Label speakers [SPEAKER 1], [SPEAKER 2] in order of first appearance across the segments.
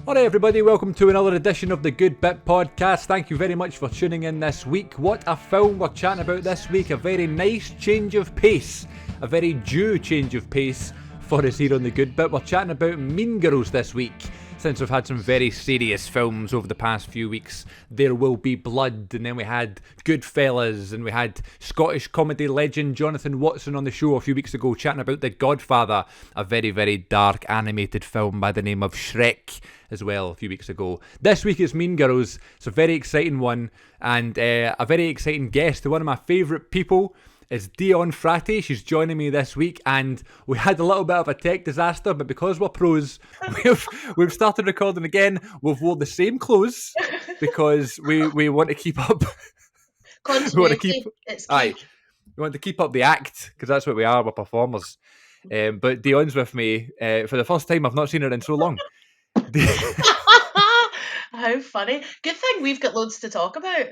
[SPEAKER 1] Alright everybody, welcome to another edition of the Good Bit Podcast. Thank you very much for tuning in this week. What a film we're chatting about this week. A very nice change of pace. A very due change of pace for us here on the Good Bit. We're chatting about Mean Girls this week. Since we've had some very serious films over the past few weeks, There Will Be Blood, and then we had Goodfellas, and we had Scottish comedy legend Jonathan Watson on the show a few weeks ago chatting about The Godfather, a very, very dark animated film by the name of Shrek as well a few weeks ago. This week is Mean Girls. It's a very exciting one, and a very exciting guest. One of my favourite people is Dionne Frati. She's joining me this week, and we had a little bit of a tech disaster, but because we're pros, we've started recording again. We've wore the same clothes because we want to keep up.
[SPEAKER 2] Continuity.
[SPEAKER 1] We want to keep up the act because that's what we are. We're performers. But Dionne's with me for the first time. I've not seen her in so long.
[SPEAKER 2] How funny. Good thing we've got loads to talk about.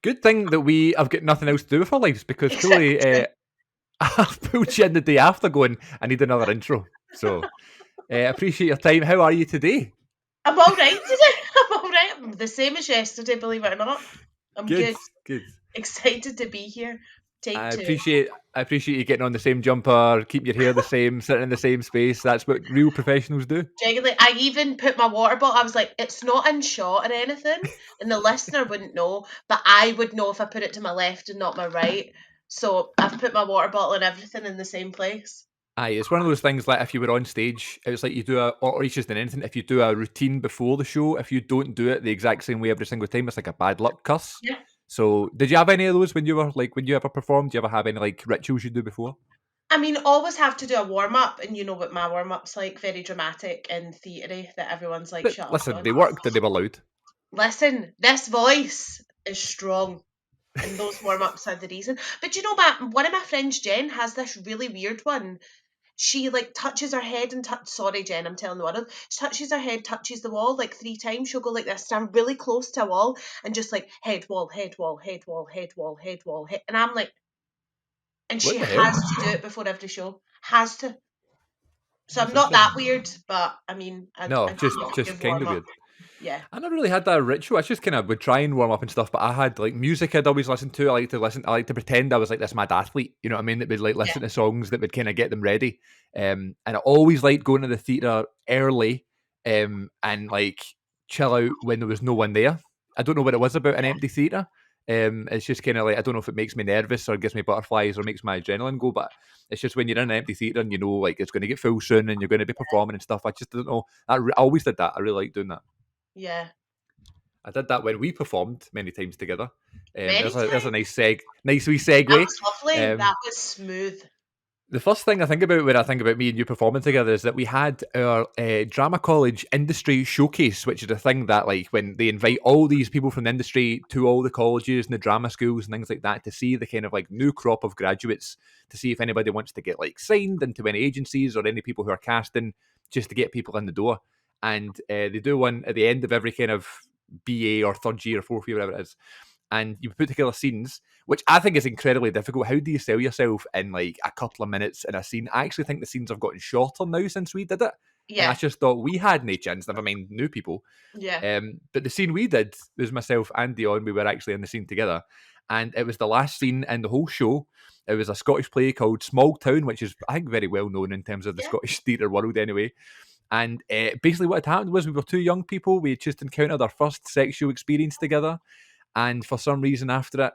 [SPEAKER 1] Good thing that we have got nothing else to do with our lives, because clearly I've pulled you in the day after going, I need another intro. So appreciate your time. How are you today?
[SPEAKER 2] I'm all right today. I'm all right. I'm the same as yesterday, believe it or not. I'm good. Excited to be here.
[SPEAKER 1] I appreciate you getting on the same jumper, keep your hair the same, sitting in the same space. That's what real professionals do.
[SPEAKER 2] Genuinely, I even put my water bottle. I was like, it's not in shot or anything, and the listener wouldn't know, but I would know if I put it to my left and not my right. So I've put my water bottle and everything in the same place.
[SPEAKER 1] Aye, it's one of those things like if you were on stage, it's like you do or it's just in anything, if you do a routine before the show, if you don't do it the exact same way every single time, it's like a bad luck curse.
[SPEAKER 2] Yeah.
[SPEAKER 1] So did you have any of those when you ever performed? Do you ever have any like rituals you do before?
[SPEAKER 2] I mean, always have to do a warm-up, and you know what my warm-up's like, very dramatic and theatre-y, that everyone's like,
[SPEAKER 1] But
[SPEAKER 2] shut
[SPEAKER 1] listen,
[SPEAKER 2] up.
[SPEAKER 1] they worked and they were loud.
[SPEAKER 2] Listen, this voice is strong, and those warm-ups are the reason. But you know, one of my friends, Jen, has this really weird one. She like touches her head and sorry, Jen, I'm telling the world. She touches her head, touches the wall like 3 times. She'll go like this, stand really close to a wall, and just like head wall, head wall, head wall, head wall, head wall, head. And I'm like, and she has to do it before every show. Has to. So I'm not that weird, but I mean,
[SPEAKER 1] just kind of weird.
[SPEAKER 2] Yeah.
[SPEAKER 1] I never really had that ritual. I just kind of would try and warm up and stuff, but I had like music I'd always listen to. I like to pretend I was like this mad athlete, you know what I mean? That would like listen to songs that would kind of get them ready. And I always liked going to the theatre early and like chill out when there was no one there. I don't know what it was about an empty theatre. It's just kind of like, I don't know if it makes me nervous or gives me butterflies or makes my adrenaline go, but it's just when you're in an empty theatre and you know like it's going to get full soon and you're going to be performing and stuff. I just don't know. I always did that. I really like doing that.
[SPEAKER 2] Yeah.
[SPEAKER 1] I did that when we performed many times together.
[SPEAKER 2] There's
[SPEAKER 1] a nice wee segue.
[SPEAKER 2] That was lovely. That was smooth.
[SPEAKER 1] The first thing I think about when I think about me and you performing together is that we had our drama college industry showcase, which is a thing that like when they invite all these people from the industry to all the colleges and the drama schools and things like that to see the kind of like new crop of graduates, to see if anybody wants to get like signed into any agencies or any people who are casting, just to get people in the door. And they do one at the end of every kind of BA or third year or fourth year, whatever it is. And you put together scenes, which I think is incredibly difficult. How do you sell yourself in like a couple of minutes in a scene? I actually think the scenes have gotten shorter now since we did it. Yeah. And I just thought we had no chance, never mind new people.
[SPEAKER 2] Yeah.
[SPEAKER 1] But the scene we did was myself and Dionne. We were actually in the scene together. And it was the last scene in the whole show. It was a Scottish play called Small Town, which is, I think, very well known in terms of the Scottish theatre world anyway. And basically what had happened was we were 2 young people. We had just encountered our first sexual experience together. And for some reason after it,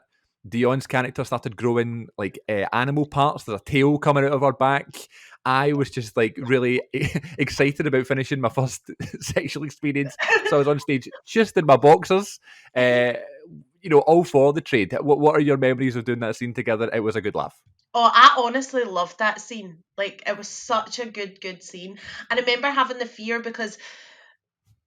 [SPEAKER 1] Dionne's character started growing like animal parts. There's a tail coming out of her back. I was just like really excited about finishing my first sexual experience. So I was on stage just in my boxers, all for the trade. What are your memories of doing that scene together? It was a good laugh.
[SPEAKER 2] Oh, I honestly loved that scene. Like, it was such a good scene. And I remember having the fear because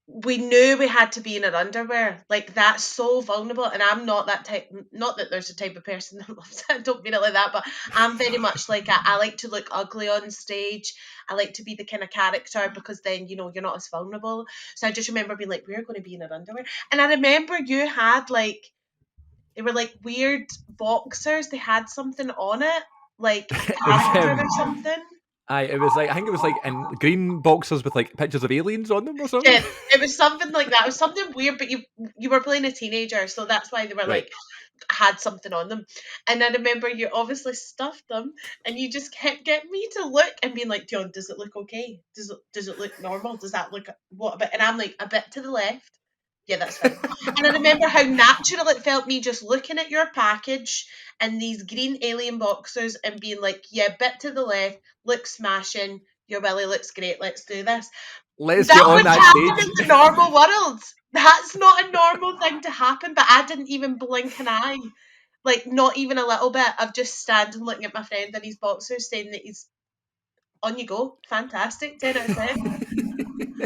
[SPEAKER 2] we knew we had to be in our underwear. Like, that's so vulnerable. And I'm not that type, not that there's a type of person that loves it, I don't mean it like that, but I'm very much like, I like to look ugly on stage. I like to be the kind of character because then, you're not as vulnerable. So I just remember being like, we're going to be in our underwear. And I remember you had like, they were like weird boxers. They had something on it, like a camera or something.
[SPEAKER 1] it was like, I think it was like in green boxes with like pictures of aliens on them or something.
[SPEAKER 2] Yeah, it was something like that. It was something weird, but you were playing a teenager, so that's why they were
[SPEAKER 1] Right.
[SPEAKER 2] like had something on them. And I remember you obviously stuffed them, and you just kept getting me to look and being like, Dionne, does it look okay? Does it look normal? Does that look what a bit? And I'm like, a bit to the left. Yeah, that's fine. And I remember how natural it felt me just looking at your package and these green alien boxers and being like, yeah, bit to the left, looks smashing. Your willy looks great. Let's do this.
[SPEAKER 1] Let's get
[SPEAKER 2] That
[SPEAKER 1] on
[SPEAKER 2] would
[SPEAKER 1] that
[SPEAKER 2] happen in
[SPEAKER 1] stage.
[SPEAKER 2] the normal world. That's not a normal thing to happen, but I didn't even blink an eye. Like, not even a little bit of just standing looking at my friend in his boxers saying that he's on you go. Fantastic. 10 out of 10.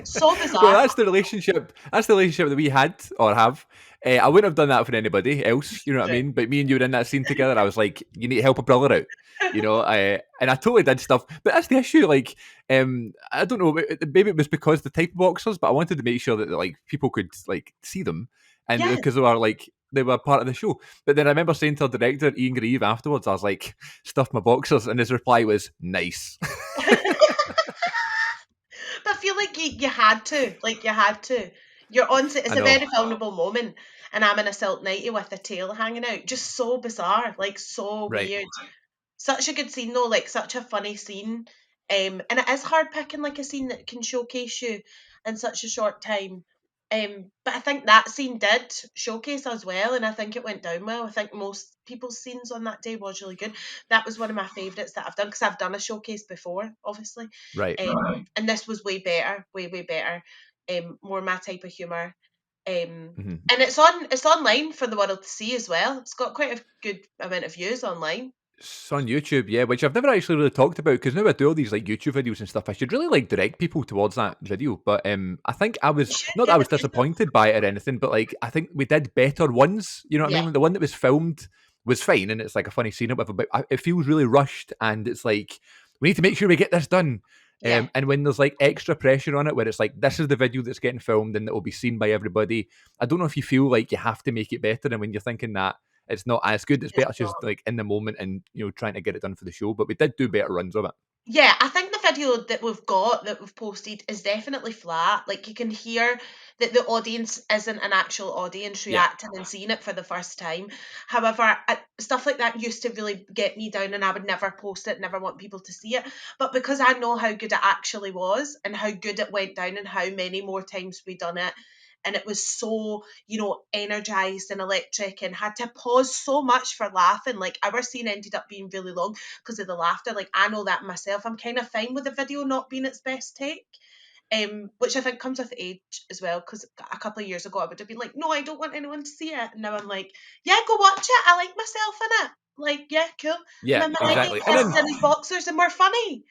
[SPEAKER 2] So
[SPEAKER 1] Well,
[SPEAKER 2] bizarre.
[SPEAKER 1] that's the relationship. That's the relationship that we had or have. I wouldn't have done that for anybody else. You know what I
[SPEAKER 2] Right.
[SPEAKER 1] mean? But me and you were in that scene together. I was like, you need to help a brother out. You know, and I totally did stuff. But that's the issue. Like, I don't know. Maybe it was because the type of boxers, but I wanted to make sure that like people could like see them, and
[SPEAKER 2] Yeah.
[SPEAKER 1] because they were part of the show. But then I remember saying to our director Ian Grieve afterwards, I was like, stuff my boxers, and his reply was nice.
[SPEAKER 2] But I feel like you had to. Like, you had to. You're on set.
[SPEAKER 1] I
[SPEAKER 2] It's a
[SPEAKER 1] know.
[SPEAKER 2] very vulnerable moment. And I'm in a silk nightie with a tail hanging out. Just so bizarre. Like, so
[SPEAKER 1] Right.
[SPEAKER 2] weird. Such a good scene though, like such a funny scene. And it is hard picking like a scene that can showcase you in such a short time. But I think that scene did showcase us well, and I think it went down well. I think most people's scenes on that day was really good. That was one of my favourites that I've done because I've done a showcase before, obviously.
[SPEAKER 1] Right.
[SPEAKER 2] And this was way better, way better. More my type of humour.
[SPEAKER 1] Mhm.
[SPEAKER 2] And it's online for the world to see as well. It's got quite a good amount of views online.
[SPEAKER 1] It's on YouTube, yeah, which I've never actually really talked about because now I do all these like YouTube videos and stuff. I should really like direct people towards that video, but I think I
[SPEAKER 2] You
[SPEAKER 1] was
[SPEAKER 2] should,
[SPEAKER 1] not that
[SPEAKER 2] yeah,
[SPEAKER 1] I
[SPEAKER 2] the
[SPEAKER 1] was disappointed by it or anything, but like I think we did better ones. You know what I
[SPEAKER 2] yeah,
[SPEAKER 1] mean? Like, the one that was filmed was fine, and it's like a funny scene or whatever, but it feels really rushed, and it's like we need to make sure we get this done.
[SPEAKER 2] yeah.
[SPEAKER 1] And when there's like extra pressure on it, where it's like this is the video that's getting filmed and it will be seen by everybody, I don't know if you feel like you have to make it better, and when you're thinking that it's not as good. It's
[SPEAKER 2] It's
[SPEAKER 1] better
[SPEAKER 2] not.
[SPEAKER 1] just like in the moment and trying to get it done for the show. But we did do better runs of it.
[SPEAKER 2] Yeah, I think the video that we've got that we've posted is definitely flat. Like you can hear that the audience isn't an actual audience
[SPEAKER 1] Yeah,
[SPEAKER 2] reacting and seeing it for the first time. However, stuff like that used to really get me down, and I would never post it, never want people to see it. But because I know how good it actually was and how good it went down and how many more times we done it, and it was so energized and electric, and had to pause so much for laughing. Like our scene ended up being really long because of the laughter. Like I know that myself. I'm kind of fine with the video not being its best take. Which I think comes with age as well. Because a couple of years ago, I would have been like, "No, I don't want anyone to see it." And now I'm like, "Yeah, go watch it. I like myself in it. Like, yeah, cool."
[SPEAKER 1] yeah,
[SPEAKER 2] And then like
[SPEAKER 1] exactly. And
[SPEAKER 2] kissing
[SPEAKER 1] then
[SPEAKER 2] in his boxers, and we're funny.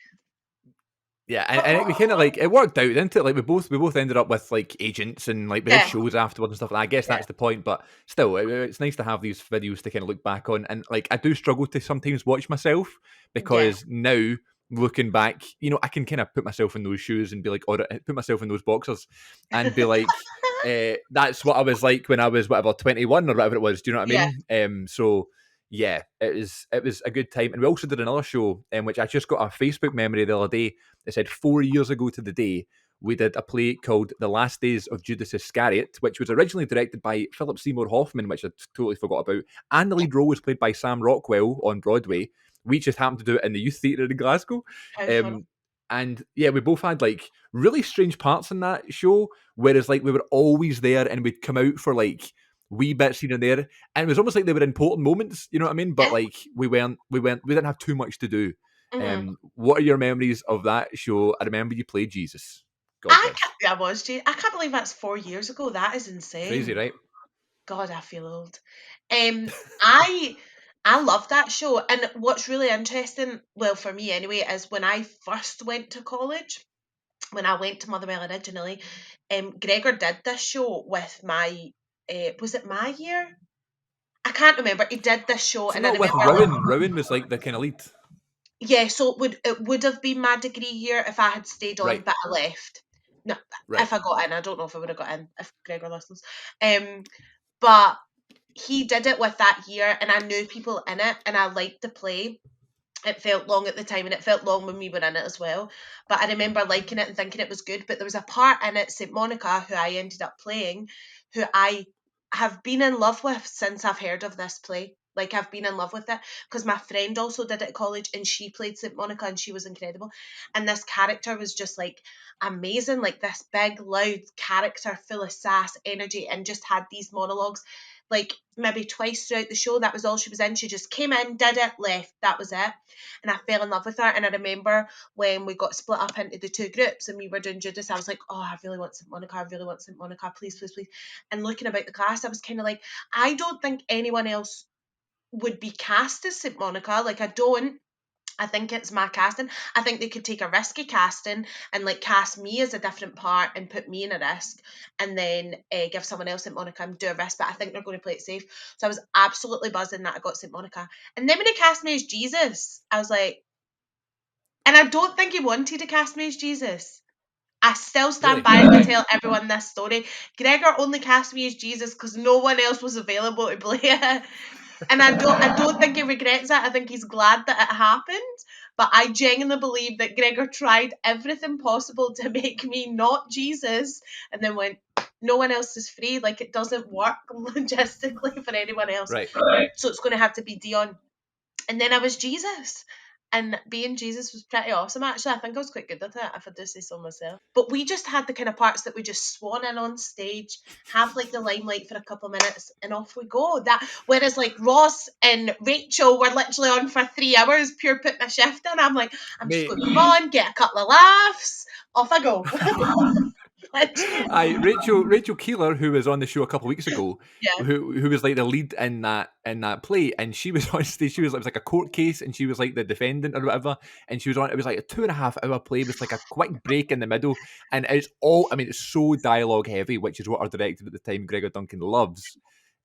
[SPEAKER 1] yeah, and we kind of like it worked out, didn't it? Like we both ended up with like agents and like we did
[SPEAKER 2] Yeah,
[SPEAKER 1] shows afterwards and stuff. And I guess
[SPEAKER 2] yeah,
[SPEAKER 1] that's the point. But still, it's nice to have these videos to kind of look back on. And like I do struggle to sometimes watch myself
[SPEAKER 2] yeah.
[SPEAKER 1] because now looking back, I can kind of put myself in those shoes and be like, or put myself in those boxers and be like, that's what I was like when I was whatever 21 or whatever it was. Do you know what I
[SPEAKER 2] Yeah.
[SPEAKER 1] mean? So yeah, it was a good time. And we also did another show, which I just got a Facebook memory the other day. It said 4 years ago to the day, we did a play called The Last Days of Judas Iscariot, which was originally directed by Philip Seymour Hoffman, which I totally forgot about. And the lead role was played by Sam Rockwell on Broadway. We just happened to do it in the Youth Theatre in Glasgow.
[SPEAKER 2] How fun.
[SPEAKER 1] Um, and yeah, we both had like really strange parts in that show, whereas like we were always there and we'd come out for like wee bits here and there. And it was almost like they were important moments, you know what I mean? But
[SPEAKER 2] Yeah.
[SPEAKER 1] like we didn't have too much to do.
[SPEAKER 2] hmm
[SPEAKER 1] What are your memories of that show? I remember you played Jesus. God
[SPEAKER 2] I
[SPEAKER 1] bless.
[SPEAKER 2] can't. I was. I can't believe that's 4 years ago. That is
[SPEAKER 1] Crazy,
[SPEAKER 2] insane.
[SPEAKER 1] right?
[SPEAKER 2] God, I feel old. Um, I I love that show, and what's really interesting, well, for me anyway, is when I first went to college, when I went to Motherwell originally, Gregor did this show with my, was it my year? I can't remember. He did this show,
[SPEAKER 1] Was it
[SPEAKER 2] and I
[SPEAKER 1] not with
[SPEAKER 2] remember like,
[SPEAKER 1] Rowan? Rowan was like the kind of lead.
[SPEAKER 2] yeah, so it would have been my degree year if I had stayed on,
[SPEAKER 1] Right,
[SPEAKER 2] but I left. No,
[SPEAKER 1] right.
[SPEAKER 2] if I got in, I don't know if I would have got in if Gregor listens. But he did it with that year, and I knew people in it, and I liked the play. It felt long at the time, and it felt long when we were in it as well. But I remember liking it and thinking it was good. But there was a part in it, St. Monica, who I ended up playing, who I have been in love with since I've heard of this play. Like, I've been in love with it because my friend also did it at college, and she played St. Monica, and she was incredible. And this character was just like amazing, like this big, loud character full of sass, energy, and just had these monologues like maybe twice throughout the show. That was all she was in. She just came in, did it, left. That was it. And I fell in love with her. And I remember when we got split up into the two groups and we were doing Judas, I was like, oh, I really want St. Monica. I really want St. Monica. Please, please, please. And looking about the class, I was kind of like, I don't think anyone else would be cast as St. Monica. Like, I don't. I think it's my casting. I think they could take a risky casting and like cast me as a different part and put me in a risk, and then give someone else St. Monica and do a risk. But I think they're going to play it safe. So I was absolutely buzzing that I got St. Monica. And then when they cast me as Jesus, I was like, and I don't think he wanted to cast me as Jesus. I still stand
[SPEAKER 1] Really?
[SPEAKER 2] by and tell everyone this story. Gregor only cast me as Jesus because no one else was available to play it. And I don't think he regrets it. I think he's glad that it happened. But I genuinely believe that Gregor tried everything possible to make me not Jesus, and then went, no one else is free. Like, it doesn't work logistically for anyone else.
[SPEAKER 1] Right.
[SPEAKER 2] So it's going to have to be Dionne. And then I was Jesus. And being Jesus was pretty awesome, actually. I think I was quite good at it, if I do say so myself. But we just had the kind of parts that we just swan in on stage, have like the limelight for a couple of minutes, and off we go. That whereas like Ross and Rachel were literally on for 3 hours, pure putting a shift in. I'm like, I'm just
[SPEAKER 1] Mate.
[SPEAKER 2] going to come on, get a couple of laughs, off I go.
[SPEAKER 1] I Rachel Keeler, who was on the show a couple of weeks ago,
[SPEAKER 2] Yeah,
[SPEAKER 1] who was like the lead in that play, and she was on stage. She was, it was like a court case, and she was like the defendant or whatever, and she was on. It was like a 2.5 hour play with like a quick break in the middle, and it's all. I mean, it's so dialogue heavy, which is what our director at the time, Gregor Duncan, loves.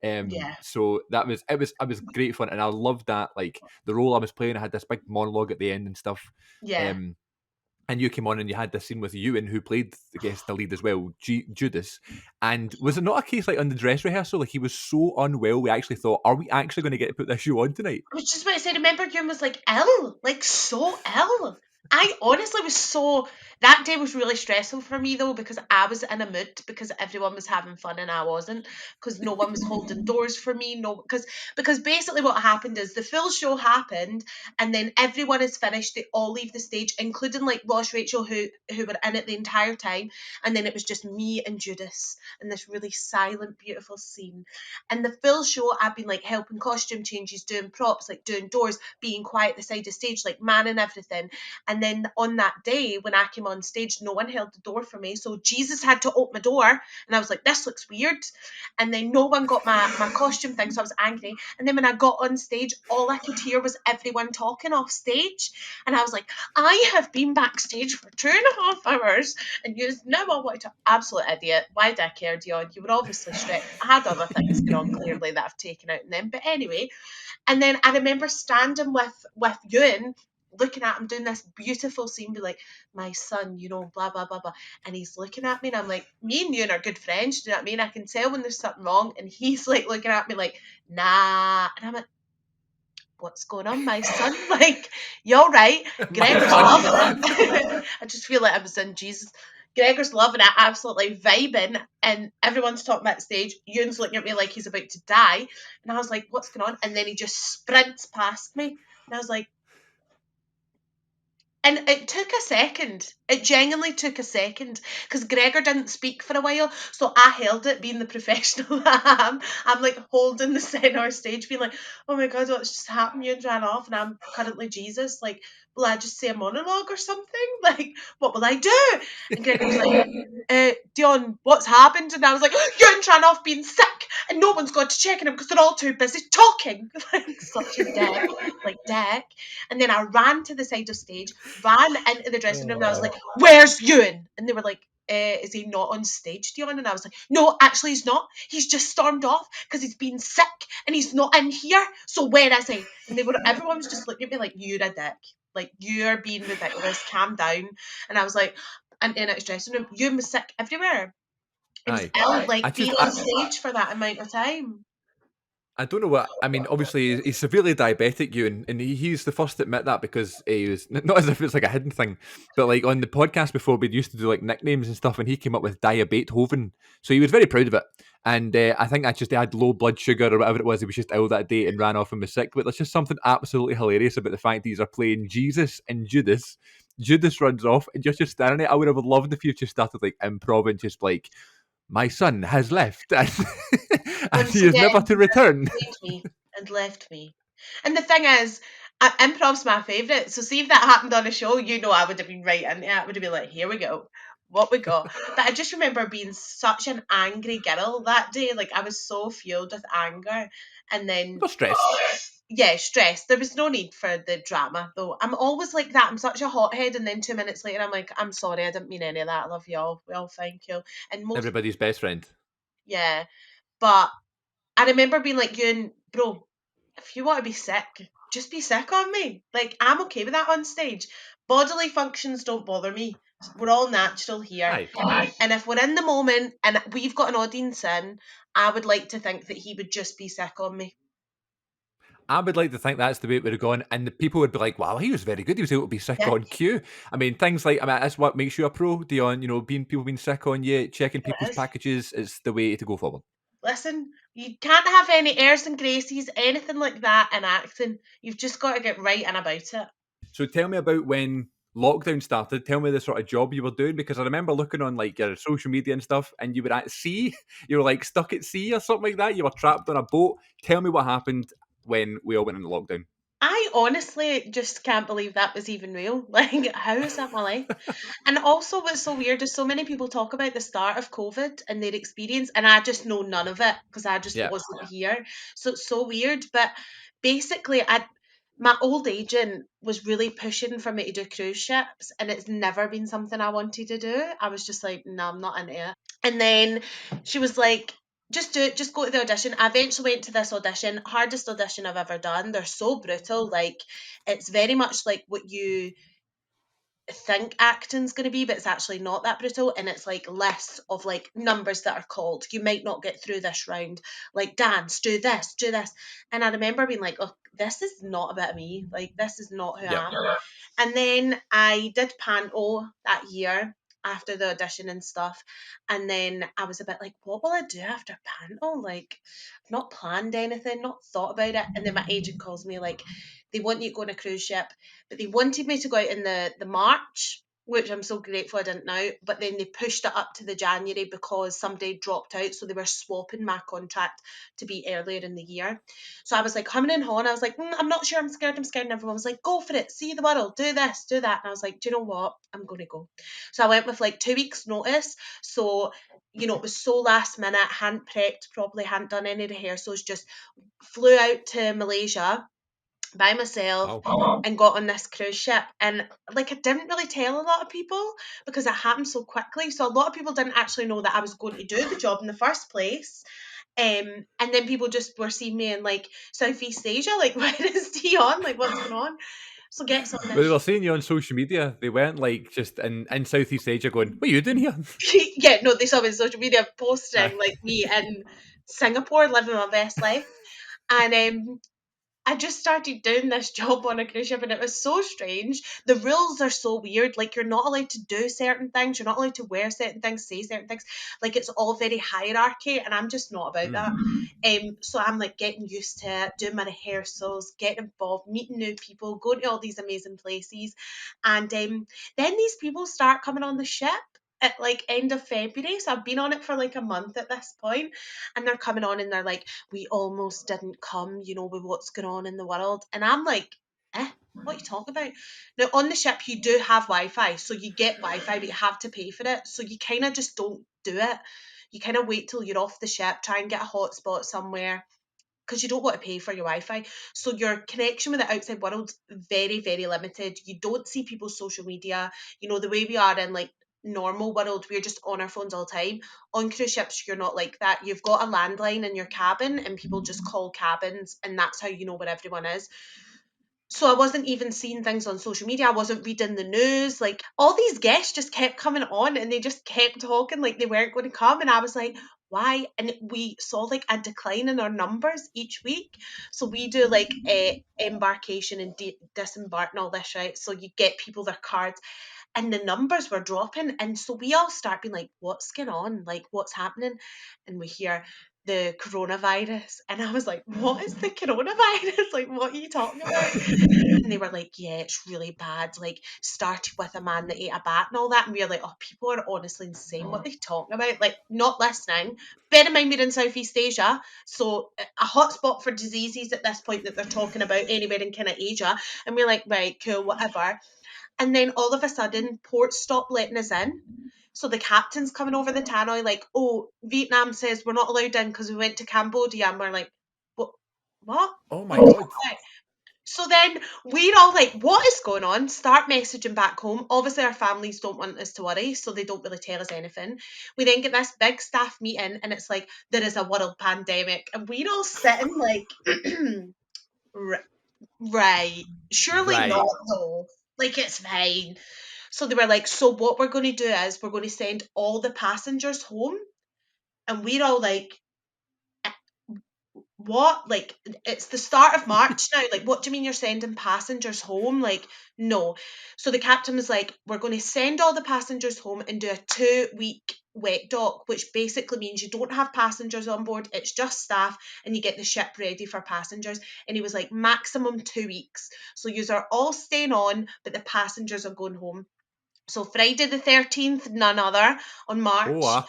[SPEAKER 2] yeah,
[SPEAKER 1] So that was it was great fun, and I loved that. Like the role I was playing, I had this big monologue at the end and stuff.
[SPEAKER 2] yeah.
[SPEAKER 1] Um, and you came on and you had this scene with Ewan, who played, I guess, the lead as well, Judas. And was it not a case like on the dress rehearsal, like he was so unwell, we actually thought, are we actually going to get to put this show on tonight?
[SPEAKER 2] I was just about to say, remember Ewan was like ill, like so ill. I honestly was so, that day was really stressful for me though, because I was in a mood because everyone was having fun and I wasn't, because no one was holding doors for me. No, because basically what happened is the full show happened, and then everyone is finished. They all leave the stage, including like Ross, Rachel, who were in it the entire time, and then it was just me and Judas in this really silent, beautiful scene. And the full show, I've been like helping costume changes, doing props, like doing doors, being quiet at the side of stage, like manning everything. And then on that day, when I came on stage, no one held the door for me. So Jesus had to open my door. And I was like, this looks weird. And then no one got my costume thing. So I was angry. And then when I got on stage, all I could hear was everyone talking off stage. And I was like, I have been backstage for 2.5 hours. And you now I wanted to, absolute idiot. Why did I care, Dionne? You were obviously stressed. I had other things going on clearly that I've taken out in them. But anyway, and then I remember standing with Ewan, looking at him doing this beautiful scene, be like, my son, blah blah blah blah. And he's looking at me and I'm like, me and Ewan are good friends, do you know what I mean? I can tell when there's something wrong. And he's like looking at me like, nah. And I'm like, what's going on, my son? Like, you all right?
[SPEAKER 1] My
[SPEAKER 2] Gregor's
[SPEAKER 1] son.
[SPEAKER 2] loving it. I just feel like I was in Jesus. Gregor's loving it, absolutely vibing, and everyone's talking backstage. Ewan's looking at me like he's about to die, and I was like, "What's going on?" And then he just sprints past me, and I was like, and it took a second. It genuinely took a second because Gregor didn't speak for a while. So I held it, being the professional that I am. I'm like holding the centre stage, being like, oh my God, what's just happened? You ran off, and I'm currently Jesus. Like, will I just say a monologue or something? Like, what will I do? And Gregor was like, Dionne, what's happened? And I was like, you're ran off being sick, and no one's got to check on him because they're all too busy talking. Like, such a dick. Like, dick. And then I ran to the side of stage, ran into the dressing room, and I was like, where's Ewan? And they were like, is he not on stage, Dionne? And I was like, no, actually he's not. He's just stormed off because he's been sick and he's not in here. So where is he? And everyone was just looking at me like, you're a dick. Like, you're being ridiculous. Calm down. And I was like, and in his dressing room, Ewan was sick everywhere. He was
[SPEAKER 1] Aye.
[SPEAKER 2] ill,
[SPEAKER 1] I
[SPEAKER 2] like being
[SPEAKER 1] just,
[SPEAKER 2] on stage for that amount of time.
[SPEAKER 1] I don't know what I mean. Obviously, he's severely diabetic, you, and he's the first to admit that because he was not as if it's like a hidden thing, but like on the podcast before, we used to do like nicknames and stuff, and he came up with Diabeethoven, so he was very proud of it. And I think that's just he had low blood sugar or whatever it was. He was just ill that day and ran off and was sick. But there's just something absolutely hilarious about the fact these are playing Jesus and Judas. Judas runs off, and just standing there. I would have loved if you just started like improv and just like my son has left and, and
[SPEAKER 2] Once
[SPEAKER 1] he is
[SPEAKER 2] again,
[SPEAKER 1] never to return.
[SPEAKER 2] made me and left me. And the thing is, improv's my favourite. So see if that happened on a show, you know I would have been right in it. I would have been like, here we go. What we got. But I just remember being such an angry girl that day. Like I was so fueled with anger. And then
[SPEAKER 1] Not stressed.
[SPEAKER 2] yeah, stress. There was no need for the drama though. I'm always like that. I'm such a hothead, and then 2 minutes later I'm like, I'm sorry, I didn't mean any of that. I love y'all. Well, thank you. And most
[SPEAKER 1] Everybody's best friend.
[SPEAKER 2] yeah. But I remember being like, you bro, if you want to be sick, just be sick on me. Like, I'm okay with that on stage. Bodily functions don't bother me. We're all natural here.
[SPEAKER 1] Aye.
[SPEAKER 2] And if we're in the moment and we've got an audience in, I would like to think that he would just be sick on me.
[SPEAKER 1] I would like to think that's the way it would have gone, and the people would be like, "Wow, he was very good. He was able to be sick
[SPEAKER 2] Yeah,
[SPEAKER 1] on cue." I mean, things like that's what makes you a pro, Dion. You know, being people being sick on you, checking
[SPEAKER 2] it
[SPEAKER 1] people's
[SPEAKER 2] is.
[SPEAKER 1] packages is the way to go forward.
[SPEAKER 2] Listen, you can't have any airs and graces, anything like that in acting. You've just got to get right in about it.
[SPEAKER 1] So tell me about when lockdown started. Tell me the sort of job you were doing because I remember looking on like your social media and stuff, and you were at sea. You were like stuck at sea or something like that. You were trapped on a boat. Tell me what happened when we all went into lockdown.
[SPEAKER 2] I honestly just can't believe that was even real. Like, how is that my life? And also, what's so weird is so many people talk about the start of COVID and their experience, and I just know none of it because I just
[SPEAKER 1] Yeah.
[SPEAKER 2] wasn't here. So it's so weird. But basically, my old agent was really pushing for me to do cruise ships, and it's never been something I wanted to do. I was just like, no, I'm not into it. And then she was like, just do it, just go to the audition. I eventually went to this audition, hardest audition I've ever done. They're so brutal. Like, it's very much like what you think acting's going to be, but it's actually not that brutal. And it's like lists of like numbers that are called. You might not get through this round. Like, dance, do this, do this. And I remember being like, oh, this is not about me. Like, this is not who
[SPEAKER 1] Yeah.
[SPEAKER 2] I am. And then I did panto that year after the audition and stuff. And then I was a bit like, what will I do after panto? Like, I've not planned anything, not thought about it. And then my agent calls me like, they want you to go on a cruise ship, but they wanted me to go out in the March, which I'm so grateful I didn't now. But then they pushed it up to the January because somebody dropped out, so they were swapping my contract to be earlier in the year. So I was like humming and hawing. I was like, I'm not sure. I'm scared. I'm scared. And everyone was like, go for it. See the world. Do this. Do that. And I was like, do you know what? I'm going to go. So I went with like 2 weeks' notice. So it was so last minute. Hadn't prepped properly. Hadn't done any rehearsals. Just flew out to Malaysia by myself
[SPEAKER 1] Wow.
[SPEAKER 2] and got on this cruise ship. And like I didn't really tell a lot of people because it happened so quickly. So a lot of people didn't actually know that I was going to do the job in the first place. And then people just were seeing me in like Southeast Asia, like where is Dionne? Like what's going on? So gets on
[SPEAKER 1] Well, they
[SPEAKER 2] this.
[SPEAKER 1] were seeing you on social media. They weren't like just in Southeast Asia going, "What are you doing here?"
[SPEAKER 2] Yeah, no, they saw me on social media
[SPEAKER 1] Aye.
[SPEAKER 2] posting like me in Singapore living my best life. And I just started doing this job on a cruise ship and it was so strange. The rules are so weird. Like, you're not allowed to do certain things, you're not allowed to wear certain things, say certain things. Like, it's all very hierarchy, and I'm just not about
[SPEAKER 1] Mm.
[SPEAKER 2] that. So I'm like getting used to it, doing my rehearsals, getting involved, meeting new people, going to all these amazing places. And then these people start coming on the ship at like end of February. So I've been on it for like a month at this point, and they're coming on and they're like, we almost didn't come, with what's going on in the world. And I'm like, what are you talking about? Now, on the ship, you do have Wi Fi. So you get Wi Fi, but you have to pay for it. So you kind of just don't do it. You kind of wait till you're off the ship, try and get a hotspot somewhere because you don't want to pay for your Wi-Fi. So your connection with the outside world's very, very limited. You don't see people's social media. The way we are in like normal world, we're just on our phones all the time. On cruise ships, you're not like that. You've got a landline in your cabin and people just call cabins, and that's how you know where everyone is. So I wasn't even seeing things on social media. I wasn't reading the news. Like, all these guests just kept coming on and they just kept talking like they weren't going to come. And I was like, why? And we saw like a decline in our numbers each week. So we do like embarkation and disembark and all this, right? So you get people their cards, and the numbers were dropping, and so we all start being like, what's going on, like what's happening? And we hear the coronavirus, and I was like, what is the coronavirus? Like, what are you talking about? And they were like, yeah, it's really bad, like started with a man that ate a bat and all that. And we were like, oh, people are honestly insane, what are they talking about, like not listening. Bear in mind we're in Southeast Asia, so a hotspot for diseases at this point that they're talking about anywhere in kind of Asia. And we're like, right, cool, whatever. And then all of a sudden, ports stopped letting us in. So the captain's coming over the tannoy, like, oh, Vietnam says we're not allowed in because we went to Cambodia. And we're like, what? What?
[SPEAKER 1] Oh my
[SPEAKER 2] What are you
[SPEAKER 1] god.
[SPEAKER 2] talking about? So then we're all like, what is going on? Start messaging back home. Obviously, our families don't want us to worry, so they don't really tell us anything. We then get this big staff meeting, and it's like, there is a world pandemic. And we're all sitting like, right, surely
[SPEAKER 1] Right.
[SPEAKER 2] not, though. Like, it's fine. So they were like, so what we're going to do is we're going to send all the passengers home. And we're all like, what? Like, it's the start of March now. Like, what do you mean you're sending passengers home? Like, no. So the captain was like, we're going to send all the passengers home and do a 2-week wet dock, which basically means you don't have passengers on board. It's just staff, and you get the ship ready for passengers. And he was like, maximum 2 weeks. So you are all staying on, but the passengers are going home. So Friday the 13th, none other, on
[SPEAKER 1] Oh,
[SPEAKER 2] March,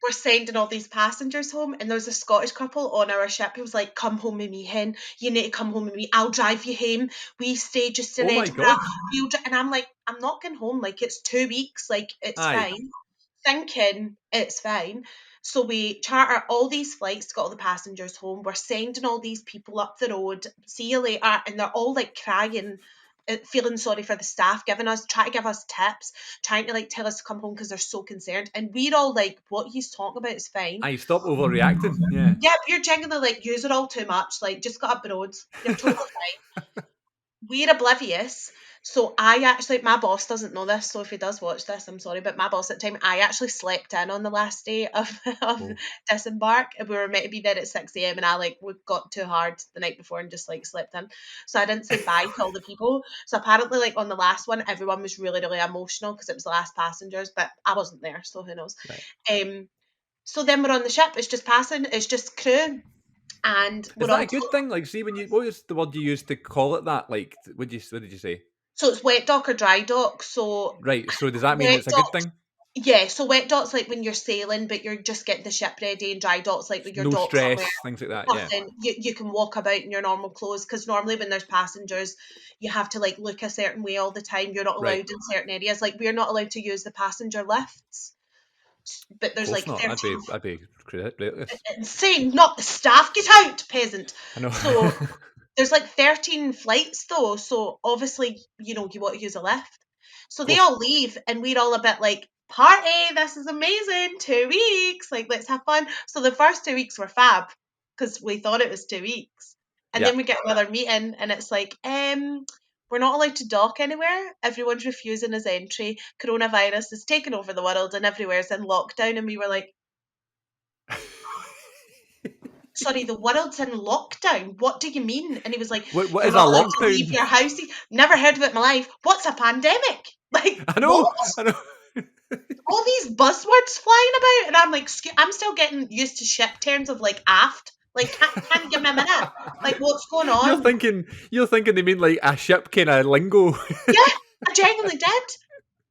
[SPEAKER 2] we're sending all these passengers home, and there was a Scottish couple on our ship who was like, come home with me, hen. You need to come home with me. I'll drive you home. We stay just in
[SPEAKER 1] oh my
[SPEAKER 2] Edinburgh.
[SPEAKER 1] god.
[SPEAKER 2] And I'm like, I'm not going home. Like, it's 2 weeks. Like, it's
[SPEAKER 1] Aye.
[SPEAKER 2] fine. Thinking it's fine. So we charter all these flights, got all the passengers home. We're sending all these people up the road. See you later. And they're all like crying, feeling sorry for the staff, trying to give us tips, trying to like tell us to come home because they're so concerned. And we're all like, what he's talking about is fine.
[SPEAKER 1] Aye, stop overreacting. Yeah.
[SPEAKER 2] Yeah, you're genuinely like, use it all too much. Like, just got up the road. You're totally fine. We're oblivious. So I actually, my boss doesn't know this, so if he does watch this, I'm sorry, but my boss at the time, I actually slept in on the last day of, of
[SPEAKER 1] Oh.
[SPEAKER 2] disembark. We were meant to be there at 6 a.m. and I like we got too hard the night before and just like slept in. So I didn't say bye to all the people. So apparently, like on the last one, everyone was really, really emotional because it was the last passengers, but I wasn't there, so who knows.
[SPEAKER 1] Right.
[SPEAKER 2] So then we're on the ship, it's just passing, it's just crew. And
[SPEAKER 1] Is
[SPEAKER 2] we're
[SPEAKER 1] that
[SPEAKER 2] on
[SPEAKER 1] a good thing? Like, see, when you, what was the word you used to call it that? Like, what did you say?
[SPEAKER 2] so it's wet dock or dry dock. So
[SPEAKER 1] Right. So does that mean
[SPEAKER 2] wet
[SPEAKER 1] it's a good
[SPEAKER 2] dock.
[SPEAKER 1] thing?
[SPEAKER 2] Yeah, so wet dock's like when you're sailing, but you're just getting the ship ready, and dry dock's like when you're
[SPEAKER 1] No
[SPEAKER 2] docked somewhere.
[SPEAKER 1] stress, things like that. Yeah.
[SPEAKER 2] Nothing. You can walk about in your normal clothes, because normally when there's passengers, you have to like look a certain way all the time. You're not
[SPEAKER 1] Right.
[SPEAKER 2] allowed in certain areas. Like we're not allowed to use the passenger lifts, but
[SPEAKER 1] Of
[SPEAKER 2] there's
[SPEAKER 1] course
[SPEAKER 2] like
[SPEAKER 1] not.
[SPEAKER 2] 13.
[SPEAKER 1] I'd be ridiculous.
[SPEAKER 2] Insane, not the staff. Get out, peasant.
[SPEAKER 1] I know.
[SPEAKER 2] So there's like 13 flights though, so obviously, you want to use a lift. So
[SPEAKER 1] Of
[SPEAKER 2] they
[SPEAKER 1] course.
[SPEAKER 2] all leave, and we're all a bit like, party, this is amazing, 2 weeks, like, let's have fun. So the first 2 weeks were fab, because we thought it was 2 weeks. And
[SPEAKER 1] Yeah.
[SPEAKER 2] then we get another meeting, and it's like, we're not allowed to dock anywhere. Everyone's refusing us entry. Coronavirus is taking over the world, and everywhere's in lockdown. And we were like, sorry, the world's in lockdown. What do you mean? And he was like,
[SPEAKER 1] What
[SPEAKER 2] you're
[SPEAKER 1] is a
[SPEAKER 2] not allowed to leave
[SPEAKER 1] lockdown?
[SPEAKER 2] your house. Never heard of it in my life. What's a pandemic? Like,
[SPEAKER 1] I
[SPEAKER 2] what?
[SPEAKER 1] know. I know.
[SPEAKER 2] All these buzzwords flying about. And I'm like, I'm still getting used to ship terms of like aft. Like, can you give me a minute? Like, what's going
[SPEAKER 1] You're
[SPEAKER 2] on?
[SPEAKER 1] thinking. You're thinking they mean like a ship kind of lingo.
[SPEAKER 2] Yeah, I genuinely did.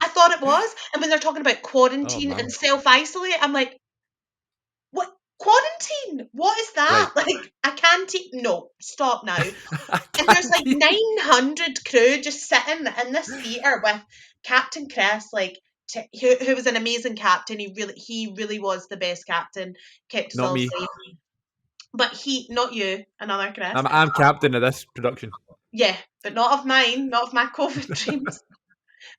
[SPEAKER 2] I thought it was. And when they're talking about
[SPEAKER 1] Oh
[SPEAKER 2] quarantine and
[SPEAKER 1] man.
[SPEAKER 2] self isolate, I'm like, what? Quarantine? What is that?
[SPEAKER 1] Right.
[SPEAKER 2] Like, I can't take. No, stop now.
[SPEAKER 1] I
[SPEAKER 2] And there's
[SPEAKER 1] can't.
[SPEAKER 2] like 900 crew just sitting in this theatre with Captain Chris, like, who was an amazing captain. He really was the best captain, kept us
[SPEAKER 1] Not
[SPEAKER 2] all
[SPEAKER 1] me.
[SPEAKER 2] safe. But not you, another Chris.
[SPEAKER 1] I'm captain of this production.
[SPEAKER 2] Yeah, but not of mine, not of my COVID dreams.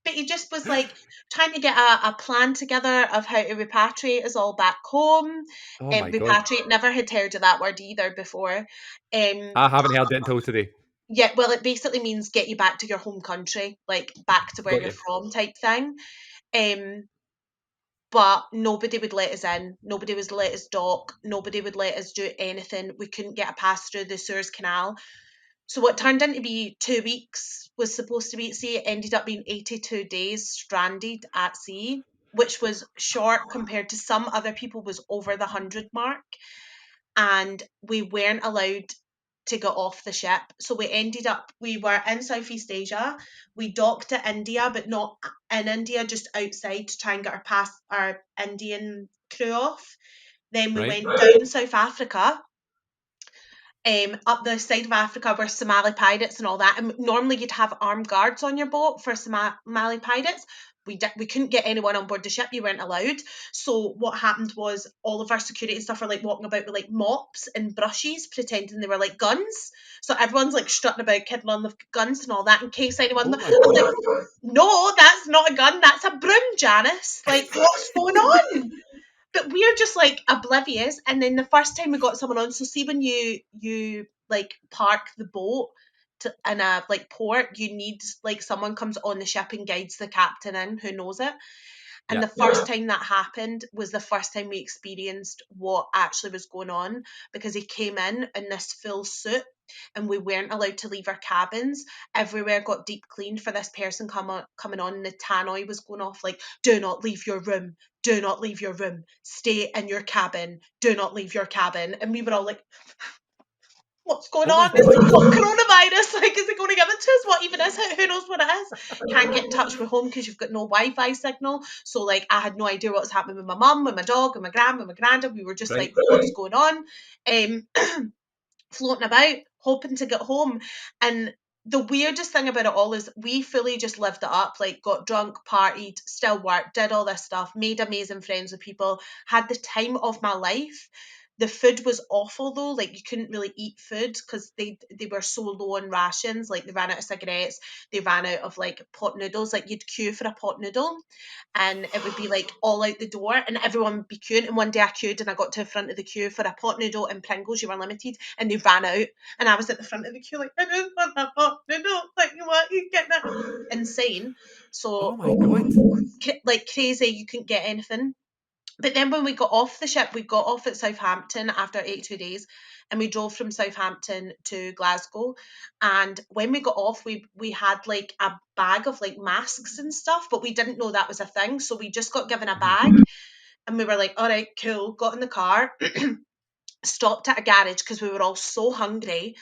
[SPEAKER 2] But he just was like trying to get a plan together of how to repatriate us all back home.
[SPEAKER 1] Oh my god.
[SPEAKER 2] Repatriate, never had heard of that word either before.
[SPEAKER 1] I haven't heard it until today.
[SPEAKER 2] Yeah, well, it basically means get you back to your home country, like back to where
[SPEAKER 1] Got
[SPEAKER 2] you're
[SPEAKER 1] you.
[SPEAKER 2] from type thing. Um, but nobody would let us in. Nobody would let us dock. Nobody would let us do anything. We couldn't get a pass through the Suez Canal. So what turned into be 2 weeks was supposed to be at sea. It ended up being 82 days stranded at sea, which was short compared to some other people was over the 100 mark. And we weren't allowed to get off the ship. So we were in Southeast Asia. We docked at India, but not in India, just outside to try and get our Indian crew off. Then we
[SPEAKER 1] Right.
[SPEAKER 2] went down South Africa, up the side of Africa were Somali pirates and all that. And normally you'd have armed guards on your boat for Somali pirates. We couldn't get anyone on board the ship. You weren't allowed. So what happened was all of our security and stuff were like walking about with like mops and brushes, pretending they were like guns. So everyone's like strutting about, kidding on the guns and all that, in case anyone.
[SPEAKER 1] Oh
[SPEAKER 2] I
[SPEAKER 1] my
[SPEAKER 2] was
[SPEAKER 1] god.
[SPEAKER 2] like, no, that's not a gun. That's a broom, Janice. Like, what's going on? But we're just like oblivious. And then the first time we got someone on, so see when you like park the boat in a like port, you need like someone comes on the ship and guides the captain in who knows it. And
[SPEAKER 1] Yeah.
[SPEAKER 2] the first time that happened was the first time we experienced what actually was going on, because he came in this full suit and we weren't allowed to leave our cabins. Everywhere got deep cleaned for this person coming on, and the tannoy was going off like, do not leave your room. Do not leave your room. Stay in your cabin. Do not leave your cabin. And we were all like, what's going
[SPEAKER 1] Oh my
[SPEAKER 2] on? Is
[SPEAKER 1] god.
[SPEAKER 2] it what coronavirus? Like, is it going to give it to us? What even is it? Who knows what it is? Can't get in touch with home because you've got no Wi-Fi signal. So, like, I had no idea what was happening with my mum, with my dog, with my gran, with my granda. We were just
[SPEAKER 1] Right.
[SPEAKER 2] like, what's going on? Floating about, hoping to get home. And the weirdest thing about it all is we fully just lived it up, like got drunk, partied, still worked, did all this stuff, made amazing friends with people, had the time of my life. The food was awful though, like you couldn't really eat food because they were so low on rations, like they ran out of cigarettes, they ran out of like pot noodles, like you'd queue for a pot noodle and it would be like all out the door and everyone would be queuing. And one day I queued and I got to the front of the queue for a pot noodle and Pringles, you were limited, and they ran out. And I was at the front of the queue like, I just want a pot noodle. Like, what? You get that? Insane.
[SPEAKER 1] Oh
[SPEAKER 2] So,
[SPEAKER 1] my god.
[SPEAKER 2] like crazy, you couldn't get anything. But then when we got off the ship, we got off at Southampton after 82 days and we drove from Southampton to Glasgow. And when we got off, we had like a bag of like masks and stuff, but we didn't know that was a thing. So we just got given a
[SPEAKER 1] Mhm.
[SPEAKER 2] bag and we were like, all right, cool. Got in the car, stopped at a garage because we were all so hungry.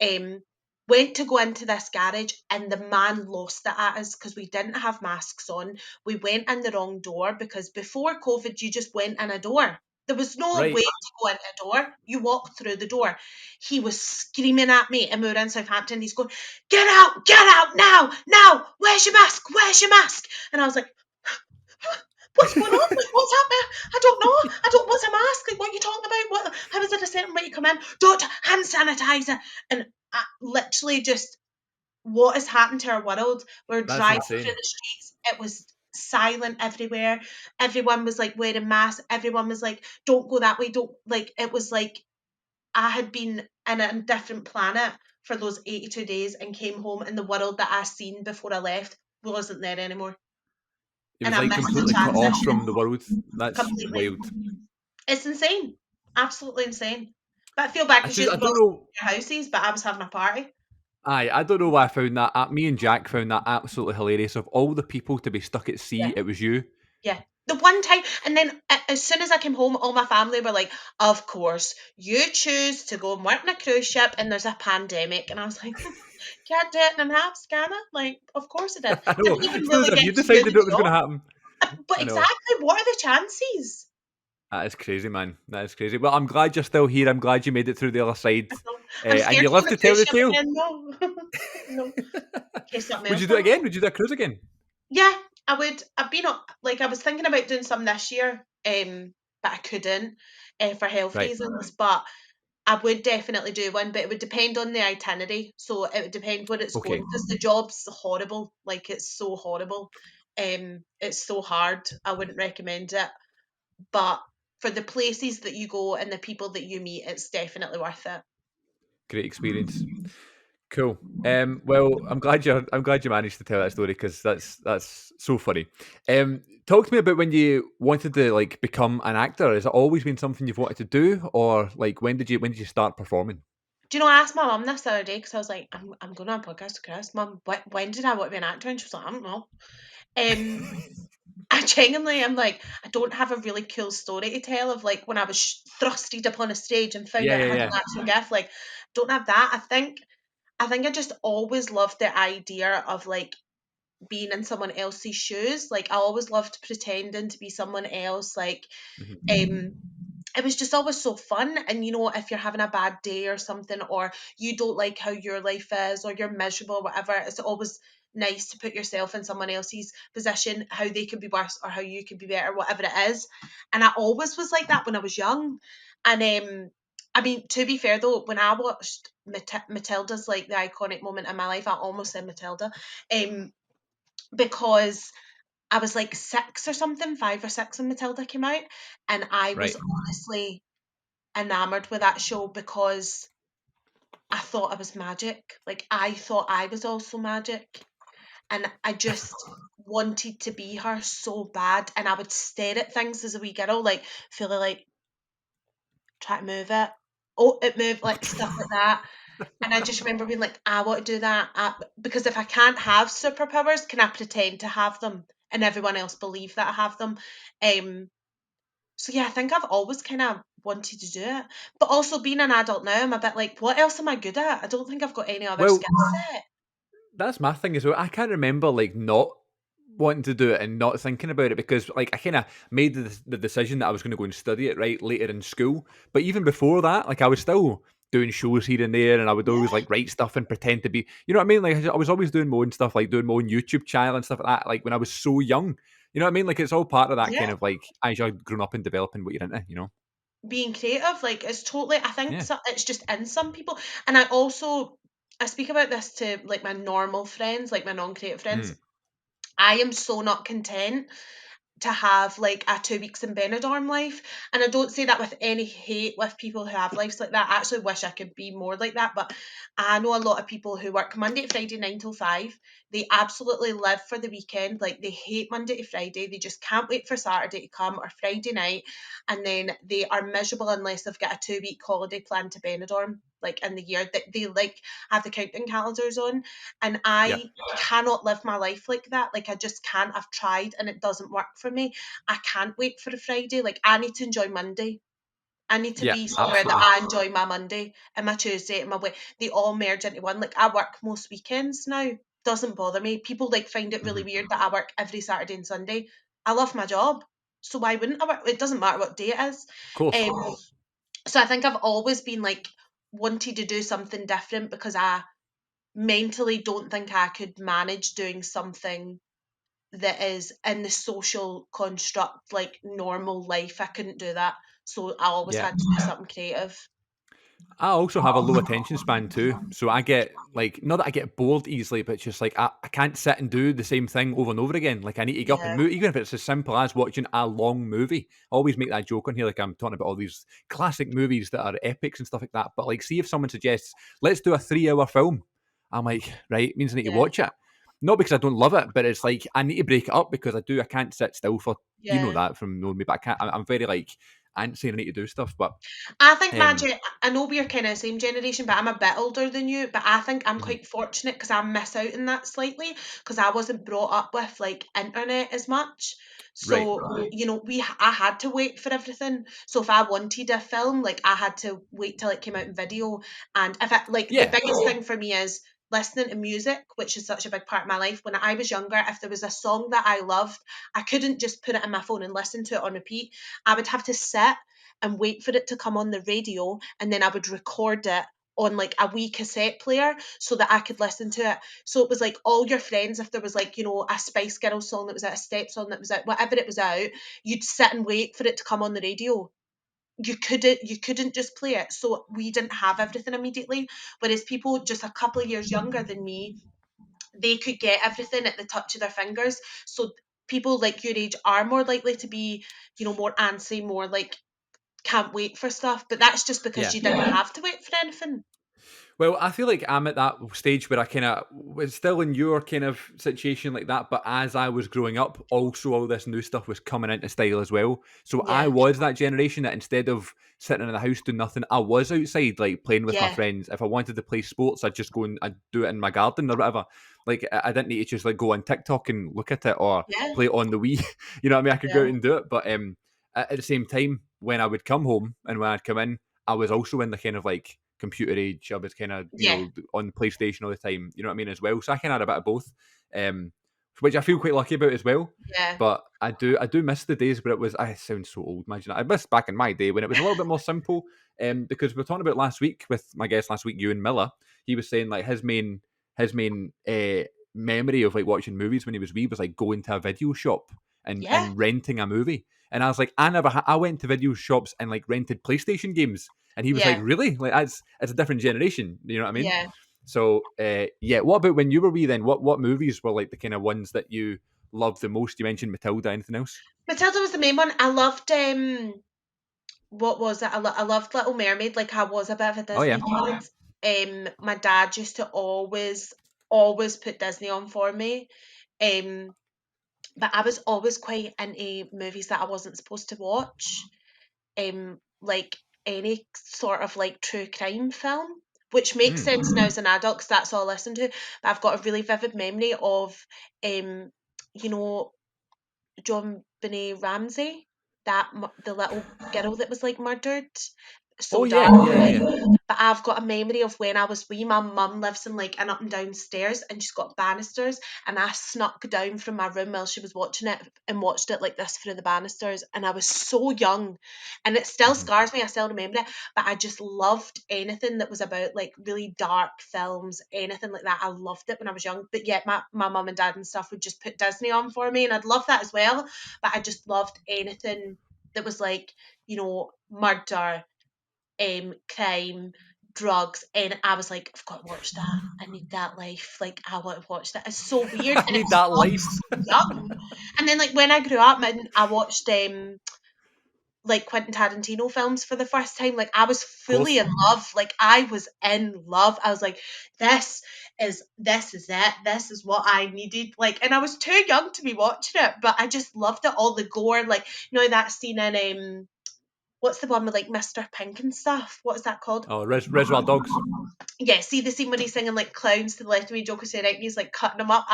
[SPEAKER 2] Um, Went to go into this garage and the man lost it at us because we didn't have masks on. We went in the wrong door because before COVID, you just went in a door. There was no way
[SPEAKER 1] Right.
[SPEAKER 2] to go in a door. You walked through the door. He was screaming at me, and we were in Southampton. He's going, get out now, now. Where's your mask? Where's your mask? And I was like, what's going on? Like, what's happening? I don't know. I don't. What's a mask? Like, what are you talking about? What? How is it a certain way you come in? Don't hand sanitizer. And I literally just, what has happened to our world? We're
[SPEAKER 1] That's
[SPEAKER 2] driving through
[SPEAKER 1] insane.
[SPEAKER 2] the streets. It was silent everywhere. Everyone was like wearing masks. Everyone was like, don't go that way. Don't, like, it was like I had been in a different planet for those 82 days and came home and the world that I seen before I left wasn't there anymore.
[SPEAKER 1] It
[SPEAKER 2] And
[SPEAKER 1] was
[SPEAKER 2] I
[SPEAKER 1] like
[SPEAKER 2] missed the
[SPEAKER 1] completely cut off
[SPEAKER 2] transition
[SPEAKER 1] from the world. That's
[SPEAKER 2] completely.
[SPEAKER 1] wild.
[SPEAKER 2] It's insane. Absolutely insane. But I feel bad because
[SPEAKER 1] I
[SPEAKER 2] you're
[SPEAKER 1] don't
[SPEAKER 2] lost
[SPEAKER 1] know.
[SPEAKER 2] your houses, but I was having a party.
[SPEAKER 1] I don't know why I found that. Me and Jack found that absolutely hilarious. Of all the people to be stuck at sea,
[SPEAKER 2] Yeah.
[SPEAKER 1] it was you.
[SPEAKER 2] Yeah. The one time, and then as soon as I came home, all my family were like, of course, you choose to go and work on a cruise ship and there's a pandemic. And I was like, can't do it in an apps, can I? Like, of course I did.
[SPEAKER 1] I know.
[SPEAKER 2] Didn't even
[SPEAKER 1] It's not as
[SPEAKER 2] really
[SPEAKER 1] if
[SPEAKER 2] get
[SPEAKER 1] you
[SPEAKER 2] to do
[SPEAKER 1] decided
[SPEAKER 2] the
[SPEAKER 1] it was going
[SPEAKER 2] job.
[SPEAKER 1] to happen.
[SPEAKER 2] But
[SPEAKER 1] I know.
[SPEAKER 2] exactly, what are the chances?
[SPEAKER 1] That is crazy, man. That is crazy. Well, I'm glad you're still here. I'm glad you made it through the other side.
[SPEAKER 2] I'm
[SPEAKER 1] And
[SPEAKER 2] scared
[SPEAKER 1] you
[SPEAKER 2] to go
[SPEAKER 1] live
[SPEAKER 2] on a
[SPEAKER 1] to tell
[SPEAKER 2] cruise
[SPEAKER 1] the
[SPEAKER 2] ship
[SPEAKER 1] tale.
[SPEAKER 2] again, no. No, in case something
[SPEAKER 1] Would
[SPEAKER 2] else
[SPEAKER 1] you do it
[SPEAKER 2] happens.
[SPEAKER 1] again? Would you do a cruise again?
[SPEAKER 2] Yeah, I would. I've been like I was thinking about doing some this year, but I couldn't for health
[SPEAKER 1] Right.
[SPEAKER 2] reasons. But I would definitely do one, but it would depend on the itinerary. So it would depend where it's going
[SPEAKER 1] Okay.
[SPEAKER 2] because the job's horrible. Like it's so horrible. It's so hard. I wouldn't recommend it. But for the places that you go and the people that you meet, it's definitely worth it.
[SPEAKER 1] Great experience. Cool. Well, I'm glad you managed to tell that story because that's so funny. Talk to me about when you wanted to like become an actor. Has it always been something you've wanted to do, or like when did you start performing?
[SPEAKER 2] Do you know, I asked my mum this the other day because I was like, I'm going on a podcast with Chris. Mum, when did I want to be an actor? And she was like, I don't know. Um, I genuinely am like, I don't have a really cool story to tell of like when I was thrusted upon a stage and found
[SPEAKER 1] Yeah,
[SPEAKER 2] out I
[SPEAKER 1] yeah,
[SPEAKER 2] had a
[SPEAKER 1] yeah.
[SPEAKER 2] natural gift. Like, don't have that. I think I just always loved the idea of like being in someone else's shoes. Like I always loved pretending to be someone else. Like
[SPEAKER 1] Mhm.
[SPEAKER 2] um it was just always so fun. And you know, if you're having a bad day or something, or you don't like how your life is, or you're miserable or whatever, it's always nice to put yourself in someone else's position, how they could be worse or how you could be better, whatever it is. And I always was like that when I was young. And I mean, to be fair though, when I watched Matilda's like the iconic moment in my life, I almost said Matilda, because I was like 6 or something, 5 or 6 when Matilda came out, and I was
[SPEAKER 1] Right.
[SPEAKER 2] honestly enamored with that show because I thought I was magic. Like I thought I was also magic, and I just wanted to be her so bad. And I would stare at things as a wee girl, like feeling like try to move it. Oh, it moved, like stuff like that. And I just remember being like, I want to do that because if I can't have superpowers, can I pretend to have them and everyone else believe that I have them? Um, So yeah, I think I've always kind of wanted to do it. But also being an adult now, I'm a bit like, what else am I good at? I don't think I've got any other
[SPEAKER 1] Well,
[SPEAKER 2] skill set.
[SPEAKER 1] that's my thing as well. I can't remember like not wanting to do it and not thinking about it because like I kind of made the decision that I was going to go and study it right later in school. But even before that, like I was still doing shows here and there, and I would always
[SPEAKER 2] Yeah,
[SPEAKER 1] like write stuff and pretend to be, you know what I mean? Like I was always doing my own stuff, like doing my own YouTube channel and stuff like that. Like when I was so young, you know what I mean? Like it's all part of that
[SPEAKER 2] yeah.
[SPEAKER 1] kind of like as you're growing up and developing what you're into, you know?
[SPEAKER 2] Being creative, like it's totally. I think
[SPEAKER 1] Yeah.
[SPEAKER 2] so, it's just in some people, and I also I speak about this to like my normal friends, like my non-creative friends.
[SPEAKER 1] Mm.
[SPEAKER 2] I am so not content to have like a 2 weeks in Benidorm life. And I don't say that with any hate with people who have lives like that. I actually wish I could be more like that. But I know a lot of people who work Monday to Friday, 9 till 5. They absolutely live for the weekend. Like they hate Monday to Friday. They just can't wait for Saturday to come or Friday night. And then they are miserable unless they've got a 2 week holiday planned to Benidorm. Like in the year that they like have the counting calendars on, and
[SPEAKER 1] Yeah.
[SPEAKER 2] I cannot live my life like that. Like I just can't. I've tried and it doesn't work for me. I can't wait for a Friday. Like I need to enjoy Monday. I need to
[SPEAKER 1] Yeah.
[SPEAKER 2] be somewhere that
[SPEAKER 1] Absolutely.
[SPEAKER 2] I enjoy my Monday and my Tuesday and my way. They all merge into one. Like I work most weekends now. Doesn't bother me. People like find it really
[SPEAKER 1] Hmm.
[SPEAKER 2] weird that I work every Saturday and Sunday. I love my job. So why wouldn't I work? It doesn't matter what day it is.
[SPEAKER 1] Of course.
[SPEAKER 2] So I think I've always been like wanting to do something different because I mentally don't think I could manage doing something that is in the social construct like normal life. I couldn't do that. So I always
[SPEAKER 1] Yeah.
[SPEAKER 2] had to do something creative.
[SPEAKER 1] I also have a low attention span too. So I get like not that I get bored easily, but it's just like I can't sit and do the same thing over and over again. Like I need to get up and
[SPEAKER 2] Yeah,
[SPEAKER 1] move, even if it's as simple as watching a long movie. I always make that joke on here, like I'm talking about all these classic movies that are epics and stuff like that. But like, see if someone suggests, let's do a 3 hour film. I'm like, right, means I need to
[SPEAKER 2] yeah,
[SPEAKER 1] watch it. Not because I don't love it, but it's like I need to break it up because I can't sit still for you know
[SPEAKER 2] yeah.
[SPEAKER 1] that from knowing me, but I can't. I'm very like antsy and I need to do stuff. But
[SPEAKER 2] I think
[SPEAKER 1] um,
[SPEAKER 2] Magic, I know we're kind of same generation, but I'm a bit older than you. But I think I'm
[SPEAKER 1] mhm,
[SPEAKER 2] quite fortunate because I miss out in that slightly because I wasn't brought up with like internet as much.
[SPEAKER 1] right,
[SPEAKER 2] So, you know, I had to wait for everything. So if I wanted a film, like I had to wait till it came out in video. And if I like the
[SPEAKER 1] yeah.
[SPEAKER 2] biggest thing for me is listening to music, which is such a big part of my life. When I was younger, if there was a song that I loved, I couldn't just put it in my phone and listen to it on repeat. I would have to sit and wait for it to come on the radio, and then I would record it on like a wee cassette player so that I could listen to it. So it was like all your friends, if there was like, you know, a Spice Girls song that was out, a Step song that was out, whatever it was out, you'd sit and wait for it to come on the radio. You couldn't just play it. So we didn't have everything immediately. Whereas people just a couple of years younger than me, they could get everything at the touch of their fingers. So people like your age are more likely to be, you know, more antsy, more like can't wait for stuff, but that's just because
[SPEAKER 1] Yeah.
[SPEAKER 2] you didn't have to wait for anything.
[SPEAKER 1] Well, I feel like I'm at that stage where I kind of was still in your kind of situation like that, but as I was growing up, also all this new stuff was coming into style as well. So I
[SPEAKER 2] Yeah,
[SPEAKER 1] was that generation that instead of sitting in the house doing nothing, I was outside like playing with my
[SPEAKER 2] yeah,
[SPEAKER 1] friends. If I wanted to play sports, I'd just go and I'd do it in my garden or whatever. Like I didn't need to just like go on TikTok and look at it or
[SPEAKER 2] yeah,
[SPEAKER 1] play it on the Wii. You know what I mean? I could go out
[SPEAKER 2] yeah,
[SPEAKER 1] and do it, but at the same time, when I would come home and when I'd come in, I was also in the kind of like computer age. I was kind of,
[SPEAKER 2] yeah,
[SPEAKER 1] on PlayStation all the time. You know what I mean, as well. So I kind of had a bit of both, um, which I feel quite lucky about as well.
[SPEAKER 2] yeah,
[SPEAKER 1] But I do miss the days where it was. I sound so old. Imagine I miss back in my day when it was a little bit more simple. Because we were talking about last week with my guest last week, Ewan Miller. He was saying like his main memory of like watching movies when he was wee was like going to a video shop and
[SPEAKER 2] yeah,
[SPEAKER 1] and renting a movie. And I was like, I went to video shops and like rented PlayStation games. And he was like,
[SPEAKER 2] yeah,
[SPEAKER 1] really? Like it's a different generation. You know what I mean?
[SPEAKER 2] yeah.
[SPEAKER 1] So yeah. What about when you were wee then? What movies were like the kind of ones that you loved the most? You mentioned Matilda. Anything else?
[SPEAKER 2] Matilda was the main one. I loved what was it? I loved Little Mermaid. Like I was a bit of a
[SPEAKER 1] Oh
[SPEAKER 2] Disney
[SPEAKER 1] yeah.
[SPEAKER 2] kid. My dad used to always put Disney on for me. Um, but I was always quite into movies that I wasn't supposed to watch. Like any sort of like true crime film, which makes
[SPEAKER 1] Mm.
[SPEAKER 2] sense now as an adult because that's all I listen to. But I've got a really vivid memory of, um, you know, John Benet Ramsey, the little girl that was like murdered.
[SPEAKER 1] Oh
[SPEAKER 2] So
[SPEAKER 1] yeah.
[SPEAKER 2] dark,
[SPEAKER 1] Yeah. Yeah. Yeah.
[SPEAKER 2] but I've got a memory of when I was wee. My mum lives in like an up and down stairs, and she's got banisters. And I snuck down from my room while she was watching it and watched it like this through the banisters. And I was so young, and it still
[SPEAKER 1] Mhm.
[SPEAKER 2] scars me. I still remember it. But I just loved anything that was about like really dark films, anything like that. I loved it when I was young. But yet my mum and dad and stuff would just put Disney on for me, and I'd love that as well. But I just loved anything that was like, murder, crime, drugs, and I was like, I've got to watch that. I need that life. Like, I want to watch that. It's so weird,
[SPEAKER 1] I
[SPEAKER 2] and it
[SPEAKER 1] need
[SPEAKER 2] was
[SPEAKER 1] that life.
[SPEAKER 2] so young. And then, like, when I grew up, and I watched like Quentin Tarantino films for the first time, like I was
[SPEAKER 1] Of
[SPEAKER 2] fully
[SPEAKER 1] course.
[SPEAKER 2] in love. Like I was in love. I was like, this is it. This is what I needed. Like, and I was too young to be watching it, but I just loved it. All the gore, like that scene in what's the one with like Mr. Pink and stuff? What is that called?
[SPEAKER 1] Oh, Reservoir Dogs.
[SPEAKER 2] Yeah, see the scene when he's singing like clowns to the left of me, Joker to the right, and he's like cutting them up.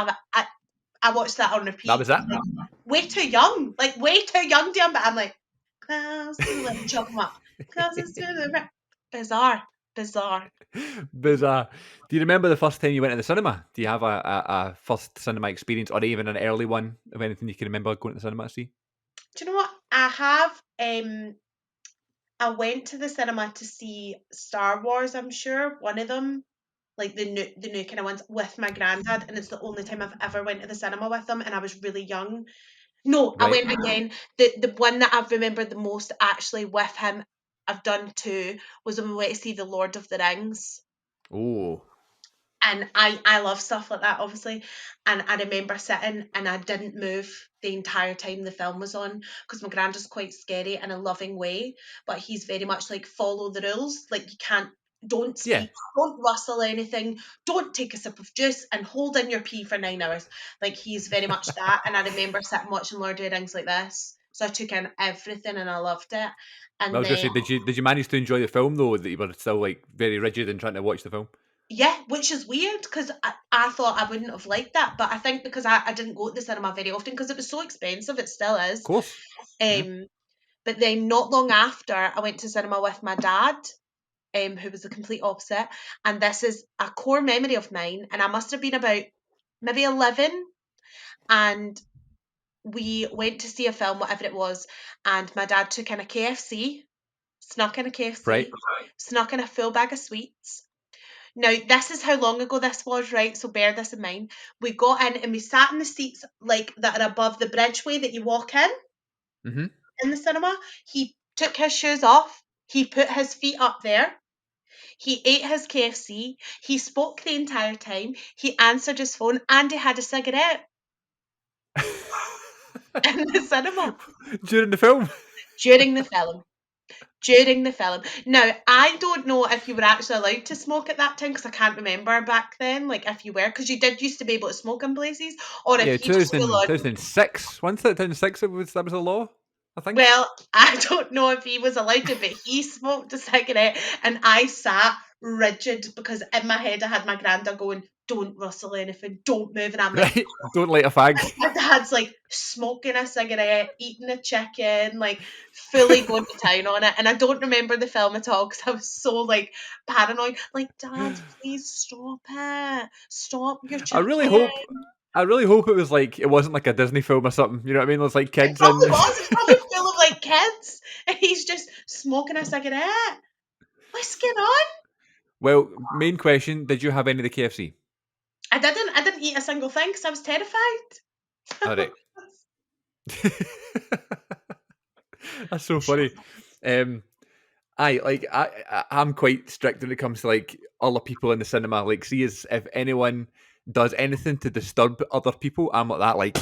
[SPEAKER 2] I watched that on
[SPEAKER 1] That
[SPEAKER 2] repeat.
[SPEAKER 1] was it.
[SPEAKER 2] Way too young, like way too young, damn. But I'm like clowns to the left, chop them up. Clowns to the right. Bizarre, bizarre.
[SPEAKER 1] Bizarre. Do you remember the first time you went to the cinema? Do you have a first cinema experience or even an early one of anything you can remember going to the cinema to see?
[SPEAKER 2] Do you know what I have? I went to the cinema to see Star Wars. I'm sure one of them, like the new kind of ones, with my granddad, and it's the only time I've ever went to the cinema with him, and I was really young. No, I
[SPEAKER 1] Right.
[SPEAKER 2] went again. The one that I've remembered the most actually with him, I've done two, was when we went to see The Lord of the Rings.
[SPEAKER 1] Oh.
[SPEAKER 2] And I love stuff like that, obviously. And I remember sitting and I didn't move the entire time the film was on because my granddad's quite scary in a loving way, but he's very much like follow the rules. Like you can't, don't
[SPEAKER 1] Yeah.
[SPEAKER 2] speak, don't rustle anything, don't take a sip of juice, and hold in your pee for 9 hours. Like he's very much that. And I remember sitting watching Lord of the Rings like this. So I took in everything and I loved it.
[SPEAKER 1] I
[SPEAKER 2] And
[SPEAKER 1] was going to
[SPEAKER 2] then
[SPEAKER 1] say, did you manage to enjoy the film though? That you were still like very rigid in trying to watch the film? Of
[SPEAKER 2] yeah, which is weird because I thought I wouldn't have liked that, but I think because I didn't go to the cinema very often because it was so expensive, it still is.
[SPEAKER 1] course. Yeah.
[SPEAKER 2] Um, but then not long after, I went to cinema with my dad, who was the complete opposite, and this is a core memory of mine, and I must have been about maybe 11, and we went to see a film, whatever it was, and my dad took in a KFC, snuck in a KFC,
[SPEAKER 1] Right.
[SPEAKER 2] snuck in a full bag of sweets. Now, this is how long ago this was, right? So bear this in mind. We got in and we sat in the seats like that are above the bridgeway that you walk
[SPEAKER 1] Mm-hmm.
[SPEAKER 2] in the cinema. He took his shoes off. He put his feet up there. He ate his KFC. He spoke the entire time. He answered his phone and he had a cigarette in the cinema
[SPEAKER 1] During the film.
[SPEAKER 2] during the film. During the film. Now, I don't know if you were actually allowed to smoke at that time because I can't remember back then, like if you were, because you did used to be able to smoke in places, or
[SPEAKER 1] Yeah,
[SPEAKER 2] if he was full on.
[SPEAKER 1] 2006. Once that 2006, that was a law, I think.
[SPEAKER 2] Well, I don't know if he was allowed to, but he smoked a cigarette, and I sat rigid because in my head I had my granda going, "Don't rustle anything, don't move," and I'm like,
[SPEAKER 1] Right? Don't light a fag.
[SPEAKER 2] my dad's like smoking a cigarette, eating a chicken, like fully going to town on it. And I don't remember the film at all because I was so like paranoid. Like, Dad, please stop it. Stop your
[SPEAKER 1] I
[SPEAKER 2] chicken.
[SPEAKER 1] really hope. I really hope it was like it wasn't like a Disney film or something. You know what I mean? There's like
[SPEAKER 2] It
[SPEAKER 1] kids
[SPEAKER 2] probably
[SPEAKER 1] and.
[SPEAKER 2] was. It's probably full of like kids. And he's just smoking a cigarette. What's going on?
[SPEAKER 1] Well, main question: did you have any of the KFC?
[SPEAKER 2] I didn't eat a single thing because I was terrified.
[SPEAKER 1] All right. That's so funny. Um, I'm quite strict when it comes to like other people in the cinema. Like, see, as if anyone does anything to disturb other people, I'm like that, like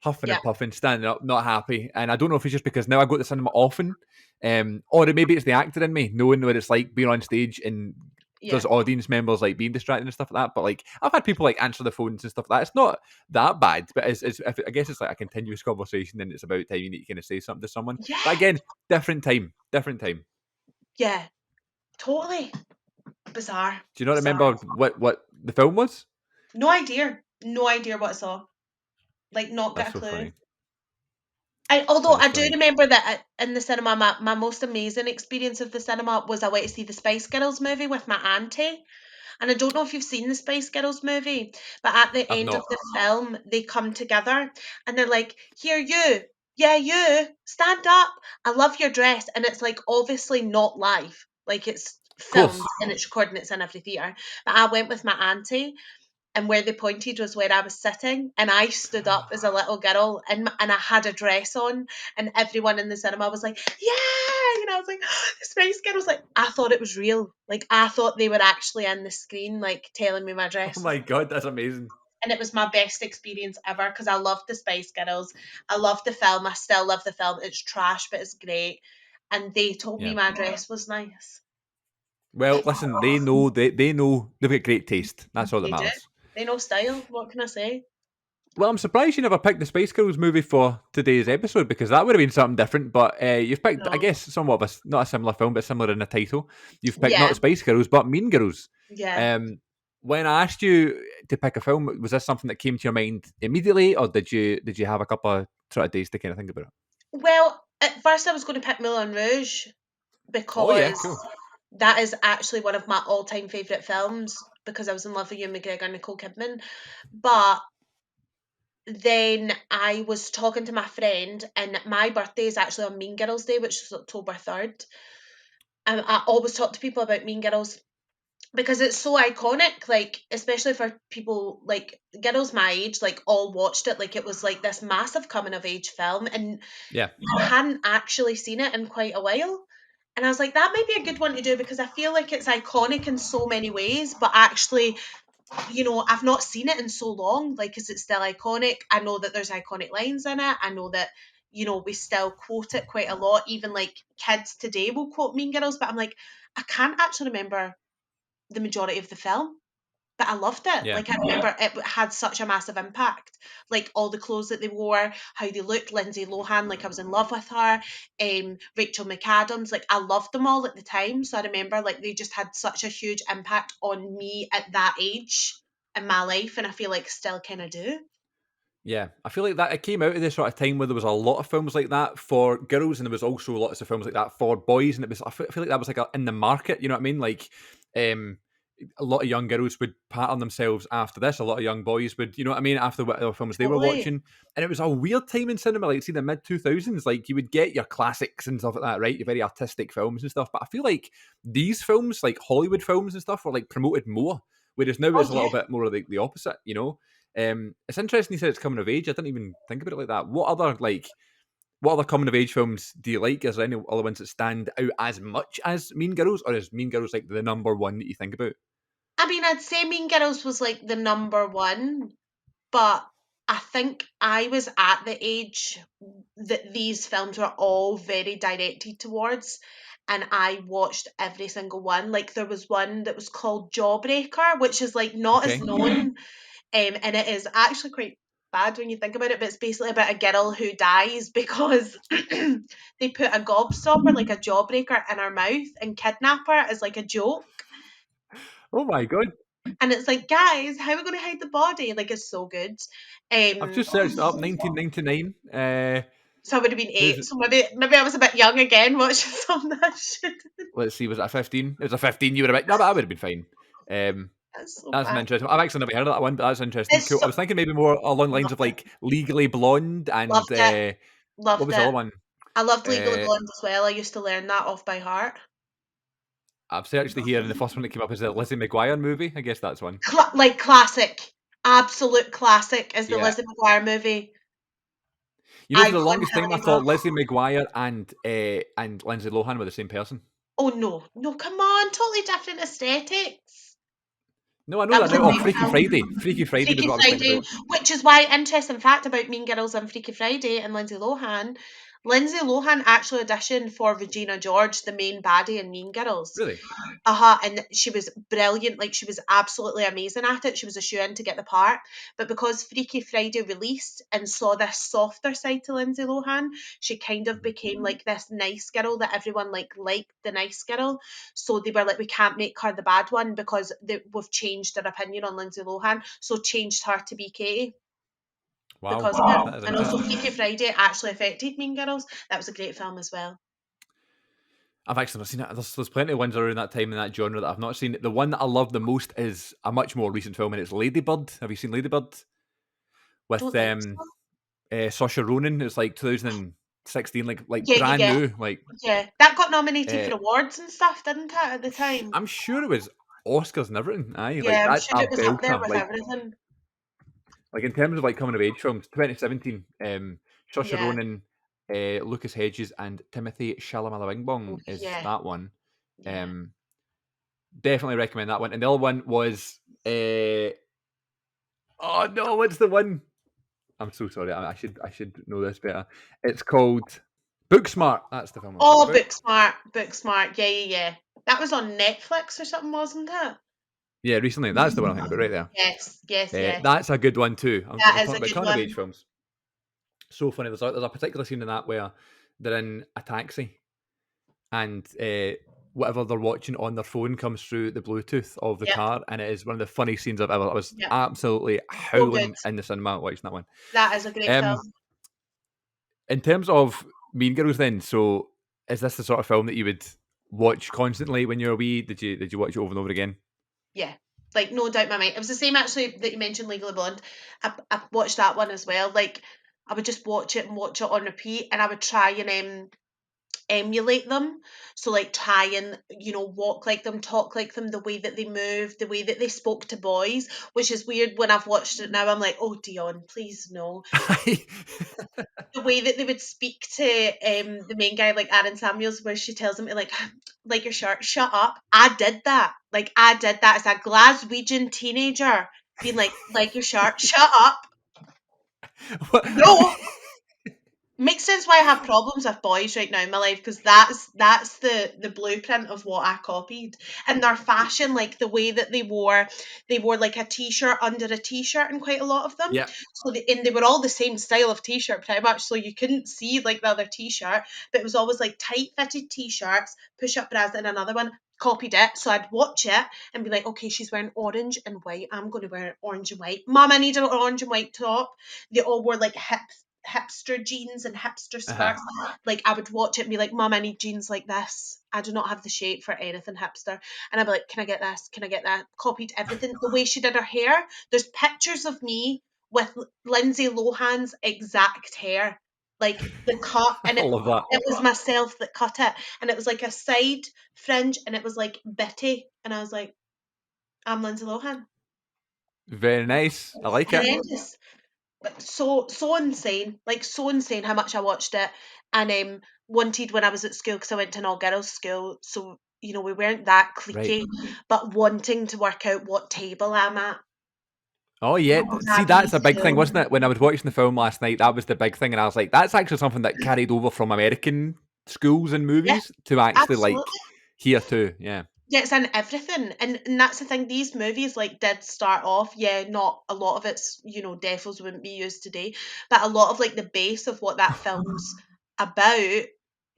[SPEAKER 1] huffing
[SPEAKER 2] Yeah,
[SPEAKER 1] and puffing, standing up, not happy. And I don't know if it's just because now I go to the cinema often, or maybe it's the actor in me knowing what it's like being on stage and
[SPEAKER 2] yeah.
[SPEAKER 1] there's audience members like being distracted and stuff like that. But like I've had people like answer the phones and stuff like that. It's not that bad, but I guess it's like a continuous conversation and it's about time you need to kind of say something to someone. But
[SPEAKER 2] Yeah,
[SPEAKER 1] again, different time, different time.
[SPEAKER 2] yeah. Totally. Bizarre.
[SPEAKER 1] Do you not
[SPEAKER 2] Bizarre.
[SPEAKER 1] remember what the film was?
[SPEAKER 2] No idea. No idea what I saw. Like, not got
[SPEAKER 1] That's
[SPEAKER 2] a
[SPEAKER 1] so
[SPEAKER 2] clue.
[SPEAKER 1] funny.
[SPEAKER 2] Although
[SPEAKER 1] That is
[SPEAKER 2] I do
[SPEAKER 1] funny.
[SPEAKER 2] remember that in the cinema, my most amazing experience of the cinema was I went to see the Spice Girls movie with my auntie. And I don't know if you've seen the Spice Girls movie, but at the
[SPEAKER 1] I've
[SPEAKER 2] end of
[SPEAKER 1] not.
[SPEAKER 2] the film, they come together and they're like, "Here, you, yeah, you, stand up. I love your dress." And it's like obviously not live, like it's
[SPEAKER 1] Of
[SPEAKER 2] filmed
[SPEAKER 1] course.
[SPEAKER 2] and it's recorded and it's in every theatre. But I went with my auntie, and where they pointed was where I was sitting, and I stood up as a little girl, and I had a dress on, and everyone in the cinema was like, "Yeah!" And I was like, the Spice Girl was like, I thought it was real, like I thought they were actually in the screen, like telling me my
[SPEAKER 1] Oh
[SPEAKER 2] dress was,
[SPEAKER 1] my god, that's amazing.
[SPEAKER 2] and it was my best experience ever because I loved the Spice Girls, I loved the film, I still love the film. It's trash, but it's great, and they told me
[SPEAKER 1] Yeah.
[SPEAKER 2] my dress was nice.
[SPEAKER 1] Well, listen, they know they've got great taste. That's all that
[SPEAKER 2] They do.
[SPEAKER 1] matters.
[SPEAKER 2] They know style. What can I say?
[SPEAKER 1] Well, I'm surprised you never picked the Spice Girls movie for today's episode because that would have been something different. But you've picked, I
[SPEAKER 2] No.
[SPEAKER 1] guess, somewhat of not a similar film, but similar in the title. You've picked not
[SPEAKER 2] Yeah.
[SPEAKER 1] the Spice Girls, but Mean Girls.
[SPEAKER 2] Yeah.
[SPEAKER 1] Um, when I asked you to pick a film, was this something that came to your mind immediately, or did you have a couple of sort of days to kind of think about it?
[SPEAKER 2] Well, at first I was going to pick Moulin Rouge
[SPEAKER 1] Oh yeah,
[SPEAKER 2] because
[SPEAKER 1] cool.
[SPEAKER 2] that is actually one of my all-time favourite films because I was in love with Ewan McGregor and Nicole Kidman. But then I was talking to my friend, and my birthday is actually on Mean Girls Day, which is October 3rd. And I always talk to people about Mean Girls because it's so iconic, like especially for people like girls my age, like all watched it, like it was like this massive coming of age film, and
[SPEAKER 1] Yeah,
[SPEAKER 2] I hadn't actually seen it in quite a while. And I was like, that might be a good one to do because I feel like it's iconic in so many ways, but actually, I've not seen it in so long. Like, is it still iconic? I know that there's iconic lines in it. I know that, we still quote it quite a lot. Even like kids today will quote Mean Girls, but I'm like, I can't actually remember the majority of the film, but I loved it.
[SPEAKER 1] yeah.
[SPEAKER 2] Like I remember it had such a massive impact. Like all the clothes that they wore, how they looked. Lindsay Lohan, like I was in love with her. Rachel McAdams, like I loved them all at the time. So I remember like they just had such a huge impact on me at that age in my life, and I feel like still kind of do.
[SPEAKER 1] Yeah, I feel like that it came out of this sort of time where there was a lot of films like that for girls, and there was also lots of films like that for boys, and it was I feel like that was like in the market. You know what I mean? Like, um, a lot of young girls would pattern themselves after this. A lot of young boys would, you know what I mean, after what other films they were
[SPEAKER 2] Totally.
[SPEAKER 1] watching, and it was a weird time in cinema. Like, see the mid 2000s, like you would get your classics and stuff like that, right? Your very artistic films and stuff. But I feel like these films, like Hollywood films and stuff, were like promoted more. Whereas now
[SPEAKER 2] Oh
[SPEAKER 1] it's a little
[SPEAKER 2] yeah.
[SPEAKER 1] bit more of the opposite, you know. It's interesting you said it's coming of age. I didn't even think about it like that. What other coming of age films do you like? Is there any other ones that stand out as much as Mean Girls, or is Mean Girls like the number one that you think about?
[SPEAKER 2] I mean, I'd say Mean Girls was like the number one, but I think I was at the age that these films were all very directed towards, and I watched every single one. Like there was one that was called Jawbreaker, which is like not as
[SPEAKER 1] Okay.
[SPEAKER 2] known, and it is actually quite bad when you think about it. But it's basically about a girl who dies because they put a gobstopper, like a jawbreaker, in her mouth and kidnap her as like a joke.
[SPEAKER 1] Oh my god.
[SPEAKER 2] And it's like, guys, how are we going to hide the body? Like, it's so good.
[SPEAKER 1] I've
[SPEAKER 2] Um,
[SPEAKER 1] just searched it up 1999.
[SPEAKER 2] so I would have been
[SPEAKER 1] Who's
[SPEAKER 2] 8. So maybe I was a bit young again watching some of that shit.
[SPEAKER 1] let's see, was it a 15? It was a 15. You would have been, no, but I would have been fine. Um,
[SPEAKER 2] That's so
[SPEAKER 1] that's an
[SPEAKER 2] bad.
[SPEAKER 1] interesting. I've actually never heard of that one, but that's interesting.
[SPEAKER 2] It's
[SPEAKER 1] Cool. I
[SPEAKER 2] so
[SPEAKER 1] was thinking maybe more along the lines of
[SPEAKER 2] loved it.
[SPEAKER 1] like Legally Blonde and
[SPEAKER 2] Loved it.
[SPEAKER 1] what
[SPEAKER 2] Loved
[SPEAKER 1] was the other
[SPEAKER 2] it.
[SPEAKER 1] one?
[SPEAKER 2] I loved Legally
[SPEAKER 1] Uh,
[SPEAKER 2] Blonde as well. I used to learn that off by heart.
[SPEAKER 1] I've searched it here, and the first one that came up is the Lizzie McGuire movie. I guess that's one.
[SPEAKER 2] Like classic, absolute classic is the
[SPEAKER 1] Yeah.
[SPEAKER 2] Lizzie McGuire movie.
[SPEAKER 1] You know,
[SPEAKER 2] I
[SPEAKER 1] for the
[SPEAKER 2] couldn't
[SPEAKER 1] longest
[SPEAKER 2] tell
[SPEAKER 1] time, I
[SPEAKER 2] you more.
[SPEAKER 1] thought Lizzie McGuire and Lindsay Lohan were the same person.
[SPEAKER 2] Oh no, no, come on, totally different aesthetics.
[SPEAKER 1] No, I know
[SPEAKER 2] That
[SPEAKER 1] that
[SPEAKER 2] was a
[SPEAKER 1] now. Oh,
[SPEAKER 2] great
[SPEAKER 1] Freaky
[SPEAKER 2] film.
[SPEAKER 1] Friday. Freaky Friday was
[SPEAKER 2] Freaky
[SPEAKER 1] what I was thinking
[SPEAKER 2] Friday,
[SPEAKER 1] about.
[SPEAKER 2] which is why, interesting fact about Mean Girls and Freaky Friday and Lindsay Lohan. Lindsay Lohan actually auditioned for Regina George, the main baddie in Mean Girls.
[SPEAKER 1] Really?
[SPEAKER 2] And she was brilliant. Like she was absolutely amazing at it. She was a shoe-in to get the part. But because Freaky Friday released and saw this softer side to Lindsay Lohan, she kind of became like this nice girl that everyone liked the nice girl. So they were like, we can't make her the bad one because we've changed their opinion on Lindsay Lohan. So changed her to be Katie
[SPEAKER 1] Wow,
[SPEAKER 2] because of it.
[SPEAKER 1] that is
[SPEAKER 2] And also
[SPEAKER 1] interesting.
[SPEAKER 2] Freaky Friday actually affected Mean Girls. That was a great film as well.
[SPEAKER 1] I've actually not seen it. There's plenty of ones around that time in that genre that I've not seen. The one that I love the most is a much more recent film, and it's Ladybird. Have you seen Ladybird with
[SPEAKER 2] Don't think so.
[SPEAKER 1] Saoirse Ronan? It's like 2016, like
[SPEAKER 2] Yeah, yeah,
[SPEAKER 1] brand
[SPEAKER 2] yeah.
[SPEAKER 1] new. Like
[SPEAKER 2] Yeah, that got nominated
[SPEAKER 1] uh,
[SPEAKER 2] for awards and stuff, didn't it, at the time?
[SPEAKER 1] I'm sure it was Oscars and everything. Aye, like
[SPEAKER 2] Yeah, I'm
[SPEAKER 1] that's
[SPEAKER 2] sure
[SPEAKER 1] a
[SPEAKER 2] it was up there
[SPEAKER 1] belter.
[SPEAKER 2] with everything.
[SPEAKER 1] Like in terms of like coming of age films, 2017. Saoirse
[SPEAKER 2] Yeah.
[SPEAKER 1] Ronan, Lucas Hedges, and Timothy
[SPEAKER 2] Oh,
[SPEAKER 1] Chalamet is
[SPEAKER 2] yeah.
[SPEAKER 1] that one.
[SPEAKER 2] Yeah.
[SPEAKER 1] Um, Definitely recommend that one. And the other one was oh no, what's the one? I'm so sorry. I should know this better. It's called Booksmart. That's the film I'm thinking
[SPEAKER 2] Oh,
[SPEAKER 1] about.
[SPEAKER 2] Booksmart. Booksmart. Yeah, yeah, yeah. That was on Netflix or something, wasn't it?
[SPEAKER 1] Yeah, recently. That's the one I'm thinking about right there.
[SPEAKER 2] Yes, yes, yes.
[SPEAKER 1] That's a good one too. We're
[SPEAKER 2] That is
[SPEAKER 1] talking
[SPEAKER 2] a
[SPEAKER 1] about
[SPEAKER 2] good
[SPEAKER 1] coming of age
[SPEAKER 2] one.
[SPEAKER 1] films. So funny. There's a particular scene in that where they're in a taxi and whatever they're watching on their phone comes through the Bluetooth of the
[SPEAKER 2] Yep,
[SPEAKER 1] car, and it is one of the funniest scenes I've ever. I was
[SPEAKER 2] yep.
[SPEAKER 1] absolutely
[SPEAKER 2] So good.
[SPEAKER 1] howling in the cinema watching that one.
[SPEAKER 2] That is a great
[SPEAKER 1] Um,
[SPEAKER 2] film.
[SPEAKER 1] in terms of Mean Girls, then, so is this the sort of film that you would watch constantly when you were wee? Did you watch it over and over again?
[SPEAKER 2] Yeah. Like, no doubt in my mind. It was the same, actually, that you mentioned Legally Blonde. I watched that one as well. Like, I would just watch it and watch it on repeat, and I would try and emulate them. So like try and walk like them, talk like them, the way that they move, the way that they spoke to boys, which is weird when I've watched it now. I'm like, oh Dionne, please no. The way that they would speak to the main guy, like Aaron Samuels, where she tells him to like your shirt, shut up. I did that. Like I did that as a Glaswegian teenager, being like your shirt, shut up.
[SPEAKER 1] What?
[SPEAKER 2] No, makes sense why I have problems with boys right now in my life, because that's the blueprint of what I copied. And their fashion, like the way that they wore like a t-shirt under a t-shirt in quite a lot of them.
[SPEAKER 1] Yeah.
[SPEAKER 2] So and they were all the same style of t-shirt pretty much, so you couldn't see like the other t-shirt, but it was always like tight fitted t-shirts, push up bras, and another one. Copied it, so I'd watch it and be like, okay, she's wearing orange and white, I'm going to wear orange and white. Mum, I need an orange and white top. They all wore like hipster jeans and hipster
[SPEAKER 1] Uh-huh.
[SPEAKER 2] skirts. Like I would watch it and be like, Mum, I need jeans like this. I do not have the shape for anything hipster. And I'd be like, can I get this? Can I get that? Copied everything. The way she did her hair. There's pictures of me with Lindsay Lohan's exact hair. Like the cut, and
[SPEAKER 1] I love that.
[SPEAKER 2] it was myself that cut it. And it was like a side fringe, and it was like bitty. And I was like, I'm Lindsay Lohan.
[SPEAKER 1] Very nice. I like it.
[SPEAKER 2] Horrendous. But so insane, like so insane how much I watched it, and wanted when I was at school, because I went to an all girls school, so we weren't that
[SPEAKER 1] Right.
[SPEAKER 2] cliquey, but wanting to work out what table I'm at.
[SPEAKER 1] Oh yeah,
[SPEAKER 2] What was
[SPEAKER 1] see
[SPEAKER 2] happening
[SPEAKER 1] that's
[SPEAKER 2] in
[SPEAKER 1] a big thing,
[SPEAKER 2] school.
[SPEAKER 1] wasn't it? When I was watching the film last night, that was the big thing, and I was like, that's actually something that carried over from American schools and
[SPEAKER 2] Yeah,
[SPEAKER 1] movies to actually like
[SPEAKER 2] absolutely.
[SPEAKER 1] here too. Yeah,
[SPEAKER 2] Yeah, it's in everything, and that's the thing. These movies like did start off, yeah, not a lot of it's defos wouldn't be used today, but a lot of like the base of what that film's about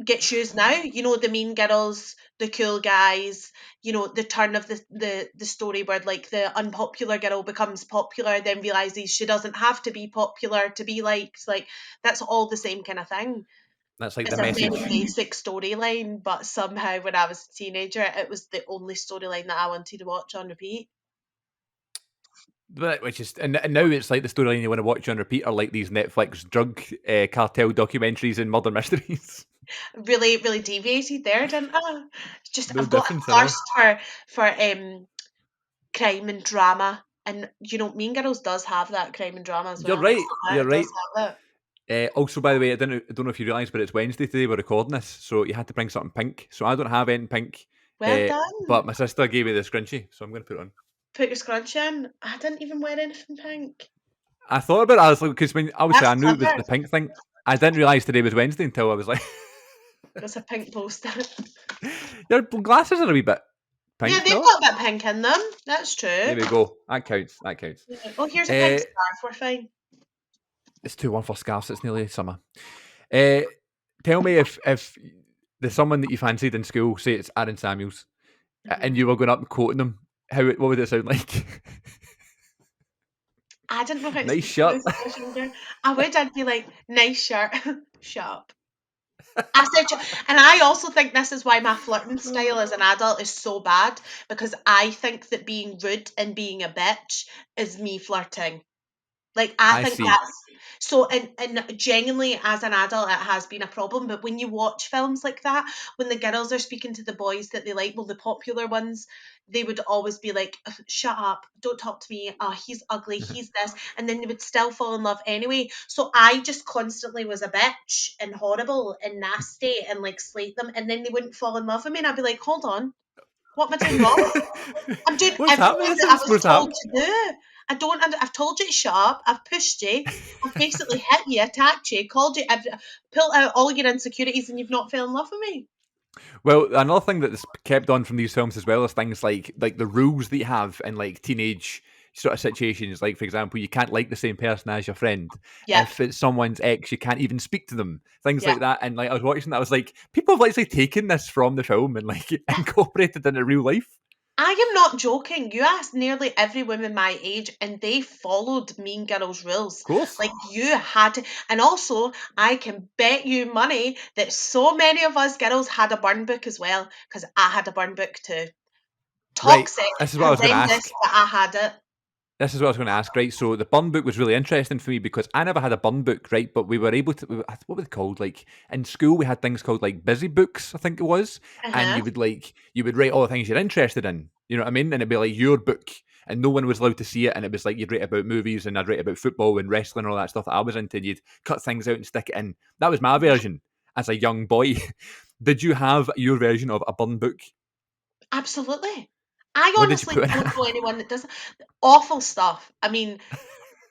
[SPEAKER 2] gets used now. The mean girls, the cool guys, the turn of the story where like the unpopular girl becomes popular, then realizes she doesn't have to be popular to be liked. Like that's all the same kind of thing.
[SPEAKER 1] that's like the
[SPEAKER 2] It's a very
[SPEAKER 1] message.
[SPEAKER 2] basic storyline, but somehow when I was a teenager, it was the only storyline that I wanted to watch on repeat.
[SPEAKER 1] But which is and now it's like the storyline you want to watch on repeat are like these Netflix drug cartel documentaries and murder mysteries.
[SPEAKER 2] Really, really deviated there, didn't I? Just
[SPEAKER 1] No
[SPEAKER 2] I've got
[SPEAKER 1] difference, I
[SPEAKER 2] a
[SPEAKER 1] know.
[SPEAKER 2] thirst for crime and drama, and Mean Girls does have that crime and drama as
[SPEAKER 1] You're
[SPEAKER 2] well.
[SPEAKER 1] right. You're
[SPEAKER 2] It does
[SPEAKER 1] right.
[SPEAKER 2] have it.
[SPEAKER 1] Also, by the way, I don't know if you realise, but it's Wednesday today. We're recording this, so you had to bring something pink. So I don't have anything pink,
[SPEAKER 2] Well done.
[SPEAKER 1] but my sister gave me the scrunchie, so I'm going to put it on.
[SPEAKER 2] Put your scrunch in. I didn't even wear anything pink.
[SPEAKER 1] I thought about it. I was like, because when obviously
[SPEAKER 2] That's
[SPEAKER 1] I knew it was
[SPEAKER 2] clever.
[SPEAKER 1] the pink thing. I didn't realise today was Wednesday until I was like,
[SPEAKER 2] It's a pink poster.
[SPEAKER 1] your glasses are a wee bit
[SPEAKER 2] Yeah,
[SPEAKER 1] pink,
[SPEAKER 2] they've
[SPEAKER 1] no?
[SPEAKER 2] got a bit pink in them. That's
[SPEAKER 1] There
[SPEAKER 2] true.
[SPEAKER 1] we go. That counts. That counts.
[SPEAKER 2] Yeah. Oh, here's a pink
[SPEAKER 1] Uh,
[SPEAKER 2] scarf. We're fine.
[SPEAKER 1] it's 2-1 for scarves. It's nearly summer. Uh, Tell me if there's someone that you fancied in school, say it's Aaron Samuels, and
[SPEAKER 2] Mhm.
[SPEAKER 1] you were going up and quoting them. What would it sound like?
[SPEAKER 2] I didn't know how to
[SPEAKER 1] Nice
[SPEAKER 2] speak to
[SPEAKER 1] shirt.
[SPEAKER 2] this when I was younger. I'd be like, nice shirt, shut up. I said, and I also think this is why my flirting style as an adult is so bad because I think that being rude and being a bitch is me flirting. Like I
[SPEAKER 1] I
[SPEAKER 2] think
[SPEAKER 1] see.
[SPEAKER 2] that's so and genuinely as an adult it has been a problem. But when you watch films like that, when the girls are speaking to the boys that they like, well the popular ones, they would always be like, shut up, don't talk to me, oh he's ugly, he's this, and then they would still fall in love anyway. So I just constantly was a bitch and horrible and nasty and like slate them, and then they wouldn't fall in love with me and I'd be like, hold on, what am I doing wrong? I'm doing
[SPEAKER 1] What's happening?
[SPEAKER 2] everything
[SPEAKER 1] This
[SPEAKER 2] that I
[SPEAKER 1] isn't
[SPEAKER 2] was
[SPEAKER 1] supposed to
[SPEAKER 2] told
[SPEAKER 1] happen.
[SPEAKER 2] to do. I don't. I've told you to shut up. I've pushed you. I've basically hit you, attacked you, called you. I've pulled out all your insecurities, and you've not fell in love with me.
[SPEAKER 1] Well, another thing that's kept on from these films as well is things like the rules that you have in like teenage sort of situations. Like for example, you can't like the same person as your friend.
[SPEAKER 2] Yep.
[SPEAKER 1] If it's someone's ex, you can't even speak to them. Things
[SPEAKER 2] Yeah.
[SPEAKER 1] like that. And like I was watching that, I was like, people have actually taken this from the film and like incorporated into real life.
[SPEAKER 2] I am not joking. You asked nearly every woman my age, and they followed Mean Girls rules.
[SPEAKER 1] Of course.
[SPEAKER 2] Like you had to, and also I can bet you money that so many of us girls had a burn book as well, because I had a burn book too.
[SPEAKER 1] Right.
[SPEAKER 2] Toxic,
[SPEAKER 1] This is what I was going to
[SPEAKER 2] horrendous,
[SPEAKER 1] ask.
[SPEAKER 2] but I had it.
[SPEAKER 1] This is what I was going to ask, right? So the burn book was really interesting for me because I never had a burn book, right? But we were able to, what were they called? Like in school, we had things called like busy books, I think it was.
[SPEAKER 2] Uh
[SPEAKER 1] And
[SPEAKER 2] huh.
[SPEAKER 1] you would write all the things you're interested in. You know what I mean? And it'd be like your book. And no one was allowed to see it. And it was like you'd write about movies and I'd write about football and wrestling and all that stuff that I was into. And you'd cut things out and stick it in. That was my version as a young boy. Did you have your version of a burn book?
[SPEAKER 2] Absolutely. I
[SPEAKER 1] What did you
[SPEAKER 2] honestly
[SPEAKER 1] put in
[SPEAKER 2] don't
[SPEAKER 1] it?
[SPEAKER 2] know anyone that does awful stuff. I mean,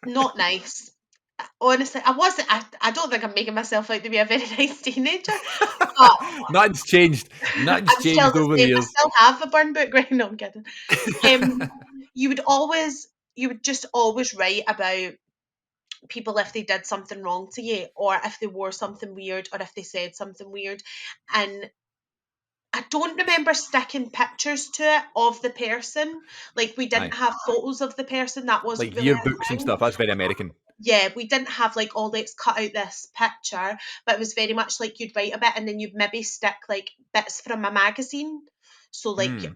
[SPEAKER 2] not nice. Honestly, I wasn't. I don't think I'm making myself out to be a very nice teenager, but
[SPEAKER 1] Nothing's changed. Nothing's
[SPEAKER 2] I'm still
[SPEAKER 1] changed
[SPEAKER 2] the
[SPEAKER 1] over the
[SPEAKER 2] same. I
[SPEAKER 1] years.
[SPEAKER 2] still have a burn book, right? No, I'm kidding. Um, you would always, you would just always write about people if they did something wrong to you, or if they wore something weird, or if they said something weird, and I don't remember sticking pictures to it of the person. Like we didn't
[SPEAKER 1] Aye.
[SPEAKER 2] have photos of the person. That wasn't
[SPEAKER 1] Like
[SPEAKER 2] really
[SPEAKER 1] yearbooks
[SPEAKER 2] a
[SPEAKER 1] and
[SPEAKER 2] thing.
[SPEAKER 1] stuff. That's very American.
[SPEAKER 2] Yeah, we didn't have like, oh, let's cut out this picture, but it was very much like you'd write a bit and then you'd maybe stick like bits from a magazine. So like,
[SPEAKER 1] Mm,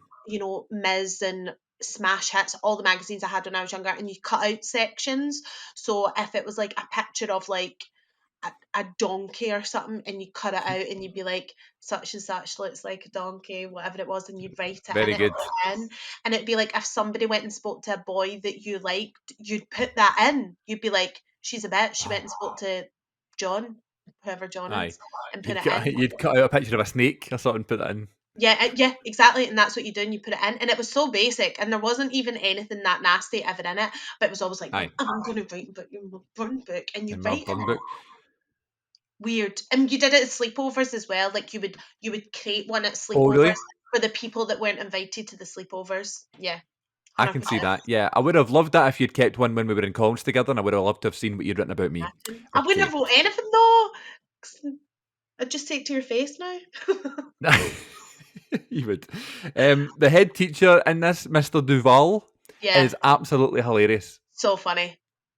[SPEAKER 2] Ms. and Smash Hits, all the magazines I had when I was younger, and you cut out sections. So if it was like a picture of like a donkey or something and you cut it out and you'd be like, such and such looks like a donkey, whatever it was, and you'd write it and
[SPEAKER 1] very
[SPEAKER 2] it'd
[SPEAKER 1] good.
[SPEAKER 2] go in. And it'd be like if somebody went and spoke to a boy that you liked, you'd put that in. You'd be like, she's a bitch, she went and spoke to John, whoever John
[SPEAKER 1] Aye.
[SPEAKER 2] is, and put it in.
[SPEAKER 1] You'd cut out a picture of a snake or something, put that in.
[SPEAKER 2] Yeah, exactly. And that's what you do, and you put it in. And it was so basic, and there wasn't even anything that nasty ever in it. But it was always like,
[SPEAKER 1] Aye,
[SPEAKER 2] I'm going to write about your burn book, and you
[SPEAKER 1] in my
[SPEAKER 2] write
[SPEAKER 1] burn
[SPEAKER 2] in
[SPEAKER 1] book.
[SPEAKER 2] it. Weird. And you did it at sleepovers as well. Like you would create one at
[SPEAKER 1] Oh,
[SPEAKER 2] sleepovers
[SPEAKER 1] really?
[SPEAKER 2] for the people that weren't invited to the sleepovers. Yeah,
[SPEAKER 1] I
[SPEAKER 2] hundred
[SPEAKER 1] can see
[SPEAKER 2] percent.
[SPEAKER 1] that. Yeah, I would have loved that if you'd kept one when we were in college together, and I would have loved to have seen what you'd written about me.
[SPEAKER 2] I wouldn't
[SPEAKER 1] Okay.
[SPEAKER 2] have wrote anything though. 'Cause I'd just say it to your face now.
[SPEAKER 1] You would. The head teacher in this, Mr. Duval,
[SPEAKER 2] Yeah,
[SPEAKER 1] is absolutely hilarious.
[SPEAKER 2] so funny.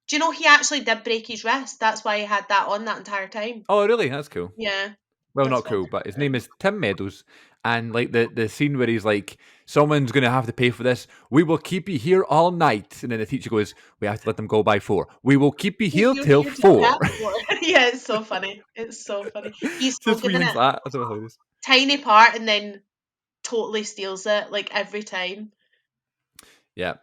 [SPEAKER 2] Do you know he actually did break his wrist? That's why he had that on that entire time.
[SPEAKER 1] Oh, really? That's cool.
[SPEAKER 2] Yeah,
[SPEAKER 1] Well,
[SPEAKER 2] that's
[SPEAKER 1] not
[SPEAKER 2] funny.
[SPEAKER 1] cool, but his name is Tim Meadows. And like the scene where he's like, someone's going to have to pay for this. We will keep you here all night. And then the teacher goes, we have to let them go by 4. We will keep you here
[SPEAKER 2] You're
[SPEAKER 1] till
[SPEAKER 2] here to
[SPEAKER 1] 4.
[SPEAKER 2] chat for. Yeah, it's so funny. It's so funny. He's so
[SPEAKER 1] Just
[SPEAKER 2] good in
[SPEAKER 1] means
[SPEAKER 2] it.
[SPEAKER 1] that. That's hilarious.
[SPEAKER 2] Tiny part and then totally steals it like every time.
[SPEAKER 1] Yeah.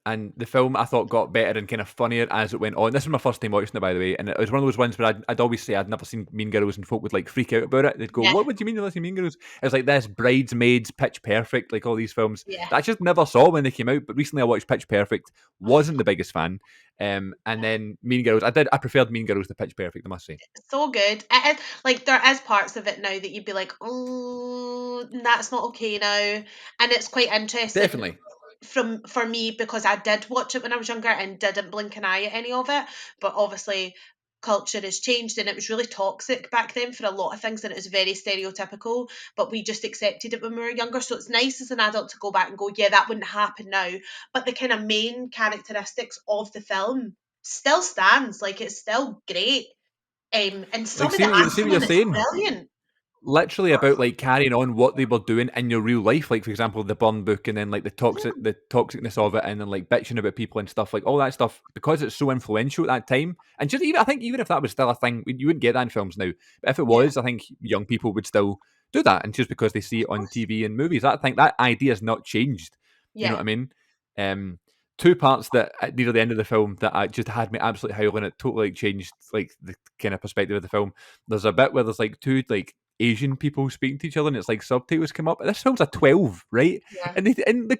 [SPEAKER 1] And the film I thought got better and kind of funnier as it went on. This was my first time watching it, by the way, and it was one of those ones where I'd always say I'd never seen Mean Girls, and folk would like freak out about it. They'd go,
[SPEAKER 2] Yeah,
[SPEAKER 1] "What would you mean you've never seen Mean Girls?" It's like this, Bridesmaids, Pitch Perfect, like all these films
[SPEAKER 2] yeah.
[SPEAKER 1] that I just never saw when they came out. But recently I watched Pitch Perfect, wasn't the biggest fan, and then Mean Girls. I preferred Mean Girls to Pitch Perfect, I must say.
[SPEAKER 2] So good. It is like there is parts of it now that you'd be like, oh, that's not okay now. And it's quite interesting
[SPEAKER 1] Definitely.
[SPEAKER 2] for me because I did watch it when I was younger and didn't blink an eye at any of it. But obviously culture has changed and it was really toxic back then for a lot of things and it was very stereotypical, but we just accepted it when we were younger. So it's nice as an adult to go back and go, yeah, that wouldn't happen now. But the kind of main characteristics of the film still stands. Like it's still great. And
[SPEAKER 1] Like,
[SPEAKER 2] some of
[SPEAKER 1] see
[SPEAKER 2] the
[SPEAKER 1] what you're
[SPEAKER 2] acting in it's
[SPEAKER 1] saying.
[SPEAKER 2] brilliant.
[SPEAKER 1] Literally about like carrying on what they were doing in your real life, like for example the burn book, and then like the toxicness of it, and then like bitching about people and stuff, like all that stuff, because it's so influential at that time. And just even I think even if that was still a thing, you wouldn't get that in films now. But if it
[SPEAKER 2] Yeah,
[SPEAKER 1] was, I think young people would still do that, and just because they see
[SPEAKER 2] of
[SPEAKER 1] it on
[SPEAKER 2] course.
[SPEAKER 1] TV and movies, I think that idea has not changed. You know
[SPEAKER 2] Yeah,
[SPEAKER 1] what I mean? Um, Two parts that near the end of the film that I just had me absolutely howling. It totally like, changed like the kind of perspective of the film. There's a bit where there's like two like Asian people speaking to each other, and it's like subtitles come up. This film's a 12, right?
[SPEAKER 2] yeah,
[SPEAKER 1] And they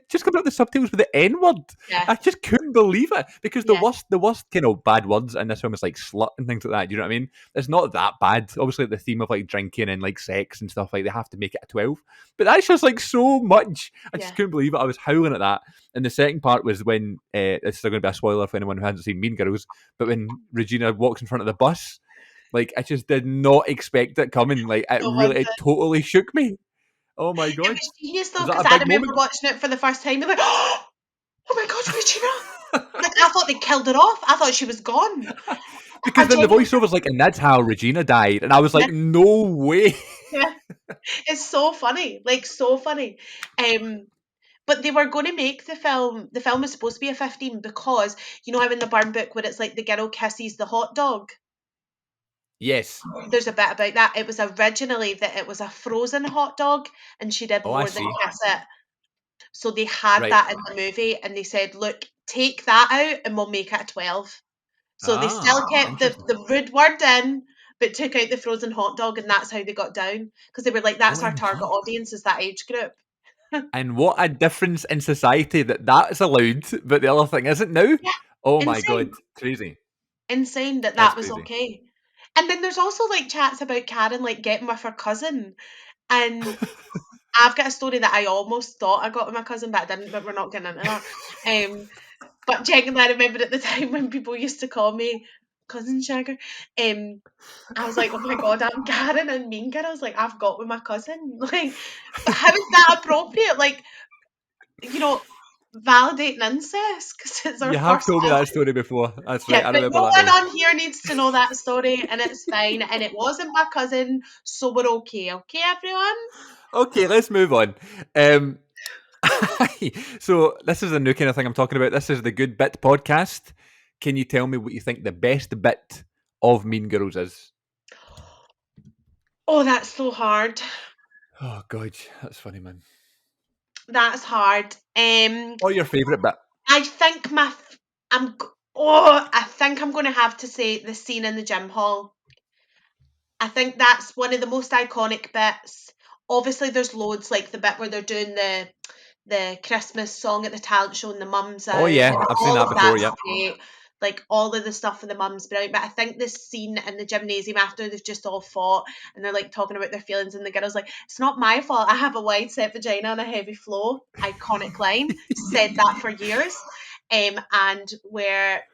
[SPEAKER 1] just come out the subtitles with the N word.
[SPEAKER 2] yeah,
[SPEAKER 1] I just couldn't believe it because
[SPEAKER 2] yeah,
[SPEAKER 1] the worst kind of bad words in this film is like slut and things like that. Do you know what I mean? It's not that bad. Obviously, the theme of like drinking and like sex and stuff like they have to make it a 12, but that's just like so much. I just
[SPEAKER 2] yeah.
[SPEAKER 1] couldn't believe it. I was howling at that. And the second part was when this is going to be a spoiler for anyone who hasn't seen Mean Girls, but when Regina walks in front of the bus, like I just did not expect it coming. Like
[SPEAKER 2] No wonder.
[SPEAKER 1] it totally shook me. Oh my
[SPEAKER 2] It
[SPEAKER 1] god,
[SPEAKER 2] was genius though,
[SPEAKER 1] was that
[SPEAKER 2] because
[SPEAKER 1] a
[SPEAKER 2] I
[SPEAKER 1] big
[SPEAKER 2] remember
[SPEAKER 1] moment?
[SPEAKER 2] watching it for the first time and like, oh my god, Regina! Like I thought they killed her off. I thought she was gone.
[SPEAKER 1] Because
[SPEAKER 2] I
[SPEAKER 1] then the
[SPEAKER 2] genuinely,
[SPEAKER 1] voiceover's like, and that's how Regina died, and I was
[SPEAKER 2] yeah,
[SPEAKER 1] like, no way.
[SPEAKER 2] yeah. It's so funny, like so funny. Um, but they were going to make the film. The film was supposed to be a 15 because you know how in the burn book where it's like the girl kisses the hot dog.
[SPEAKER 1] Yes.
[SPEAKER 2] There's a bit about that. It was originally that it was a frozen hot dog, and she did
[SPEAKER 1] Oh, I
[SPEAKER 2] more than
[SPEAKER 1] see.
[SPEAKER 2] kiss it. So they had
[SPEAKER 1] Right.
[SPEAKER 2] that in the movie, and they said, "Look, take that out, and we'll make it a 12." So they
[SPEAKER 1] Ah,
[SPEAKER 2] still kept
[SPEAKER 1] interesting.
[SPEAKER 2] the rude word in, but took out the frozen hot dog, and that's how they got down because they were like, "That's our target
[SPEAKER 1] OMG.
[SPEAKER 2] audience, is that age group."
[SPEAKER 1] And what a difference in society that is allowed, but the other thing isn't now.
[SPEAKER 2] Yeah,
[SPEAKER 1] Oh my god,
[SPEAKER 2] insane,
[SPEAKER 1] crazy.
[SPEAKER 2] insane that
[SPEAKER 1] That's
[SPEAKER 2] that was
[SPEAKER 1] crazy.
[SPEAKER 2] okay. And then there's also like chats about Karen like getting with her cousin, and I've got a story that I almost thought I got with my cousin, but I didn't. But we're not getting into that. But genuinely, I remember at the time when people used to call me cousin Shagger. I was like, oh my god, I'm Karen and Mean Girls. Like I've got with my cousin. Like, but how is that appropriate? Like, you know, validating incest because it's our
[SPEAKER 1] You have
[SPEAKER 2] first
[SPEAKER 1] told me
[SPEAKER 2] film.
[SPEAKER 1] that story before. That's right.
[SPEAKER 2] Yeah,
[SPEAKER 1] I
[SPEAKER 2] but
[SPEAKER 1] remember
[SPEAKER 2] no
[SPEAKER 1] that
[SPEAKER 2] one
[SPEAKER 1] now.
[SPEAKER 2] on here needs to know that story, and it's fine. And it wasn't my cousin, so we're okay. Okay, everyone.
[SPEAKER 1] Okay, let's move on. Um, so this is a new kind of thing I'm talking about. This is the Good Bit podcast. Can you tell me what you think the best bit of Mean Girls is?
[SPEAKER 2] Oh, that's so hard.
[SPEAKER 1] Oh god, that's funny, man.
[SPEAKER 2] That's hard.
[SPEAKER 1] Or your favourite bit?
[SPEAKER 2] I think I think I'm going to have to say the scene in the gym hall. I think that's one of the most iconic bits obviously there's loads, like the bit where they're doing the Christmas song at the talent show and the mum's out.
[SPEAKER 1] Oh yeah, I've seen
[SPEAKER 2] All
[SPEAKER 1] that
[SPEAKER 2] of
[SPEAKER 1] before.
[SPEAKER 2] that's
[SPEAKER 1] Yeah.
[SPEAKER 2] great. Like all of the stuff for the mum's brilliant. But I think this scene in the gymnasium after they've just all fought and they're like talking about their feelings and the girl's like, it's not my fault. I have a wide set vagina and a heavy flow. Iconic line. Said that for years. And where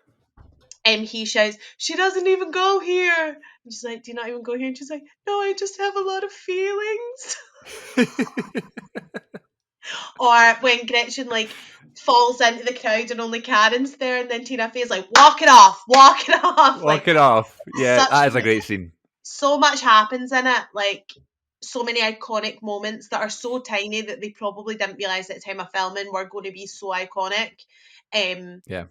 [SPEAKER 2] he shouts, she doesn't even go here. And she's like, do you not even go here? And she's like, no, I just have a lot of feelings. Or when Gretchen like falls into the crowd and only Karen's there, and then Tina Fey's like, walk it off.
[SPEAKER 1] Walk
[SPEAKER 2] Like,
[SPEAKER 1] it off. Yeah,
[SPEAKER 2] such
[SPEAKER 1] that is a great scene.
[SPEAKER 2] so much happens in it, like so many iconic moments that are so tiny that they probably didn't realise at the time of filming were going to be so iconic.
[SPEAKER 1] Yeah.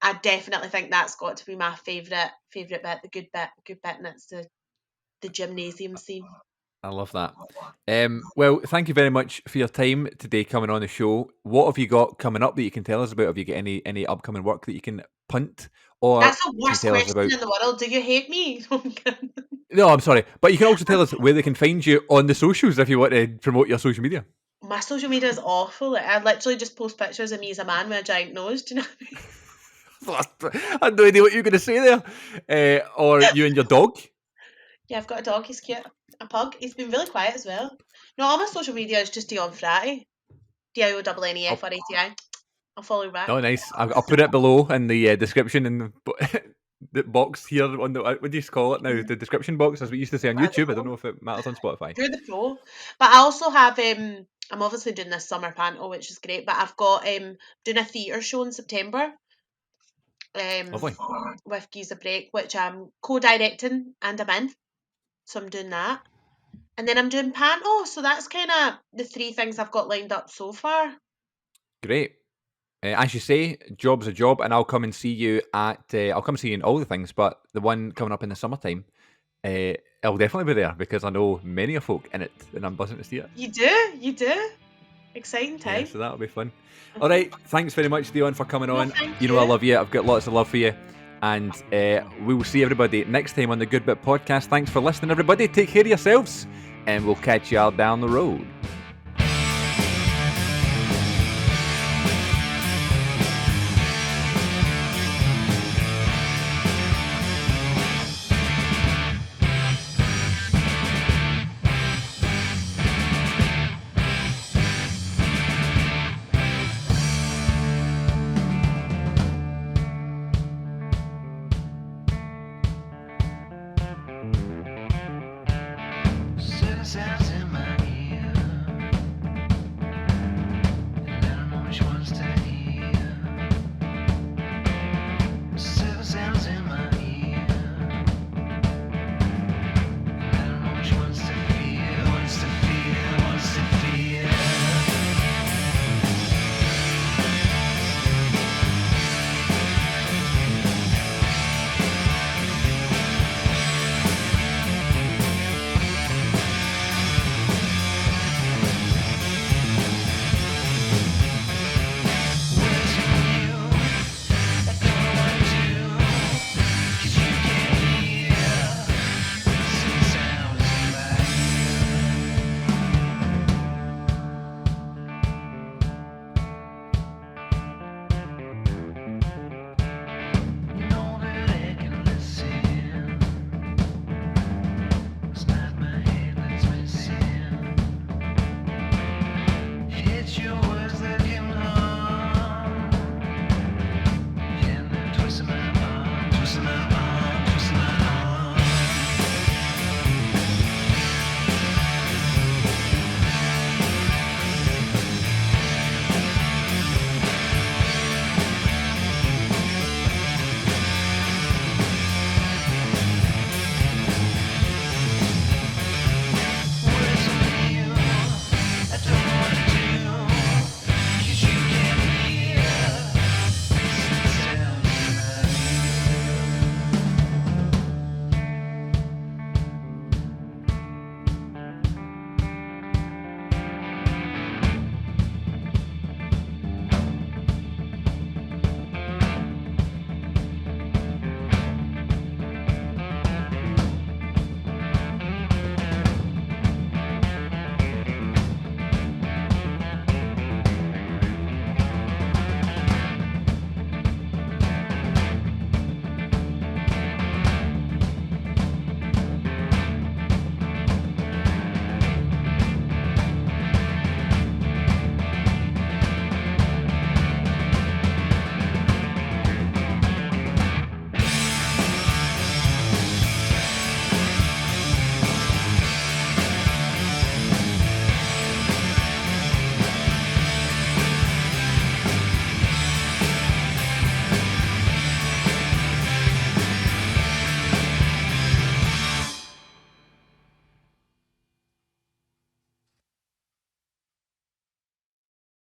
[SPEAKER 2] I definitely think that's got to be my favourite bit, the good bit, and it's the gymnasium scene.
[SPEAKER 1] I love that. Well, thank you very much for your time today coming on the show. What have you got coming up that you can tell us about? Have you got any upcoming work that you can punt or
[SPEAKER 2] That's the
[SPEAKER 1] can
[SPEAKER 2] worst
[SPEAKER 1] tell us
[SPEAKER 2] question
[SPEAKER 1] about?
[SPEAKER 2] in the world. Do you hate me?
[SPEAKER 1] No, I'm sorry, but you can also tell us where they can find you on the socials if you want to promote your social media.
[SPEAKER 2] My social media is awful. Like, I literally just post pictures of me as a man with a giant nose. Do you know what I mean?
[SPEAKER 1] I had no idea what you were going to say there. Or you and your dog.
[SPEAKER 2] Yeah, I've got a dog. He's cute. A pug. He's been really quiet as well. No, all my social media is just Dionne Frati. DIONNEFRATI. I'll follow you back.
[SPEAKER 1] Oh, nice. I'll put it below in the description in the box here on the what do you call it now? The description box, as we used to say on YouTube. I don't know if it matters on Spotify.
[SPEAKER 2] You're the pro. But I also have I'm obviously doing this summer panto, which is great, but I've got doing a theatre show in September.
[SPEAKER 1] Lovely.
[SPEAKER 2] With Giza Break, which I'm co-directing and I'm in. So I'm doing that. And then I'm doing panto, so that's kind of the three things I've got lined up so far.
[SPEAKER 1] Great. As you say, job's a job, and I'll come and see you at. I'll come see you in all the things, but the one coming up in the summertime, I'll definitely be there because I know many a folk in it, and I'm buzzing to see it.
[SPEAKER 2] You do. Exciting time.
[SPEAKER 1] Yeah, so that'll be fun. All right, thanks very much, Dionne, for coming on.
[SPEAKER 2] Thank
[SPEAKER 1] You know I love you. I've got lots of love for you, and we will see everybody next time on the Good Bit Podcast. Thanks for listening, everybody. Take care of yourselves, and we'll catch you all down the road.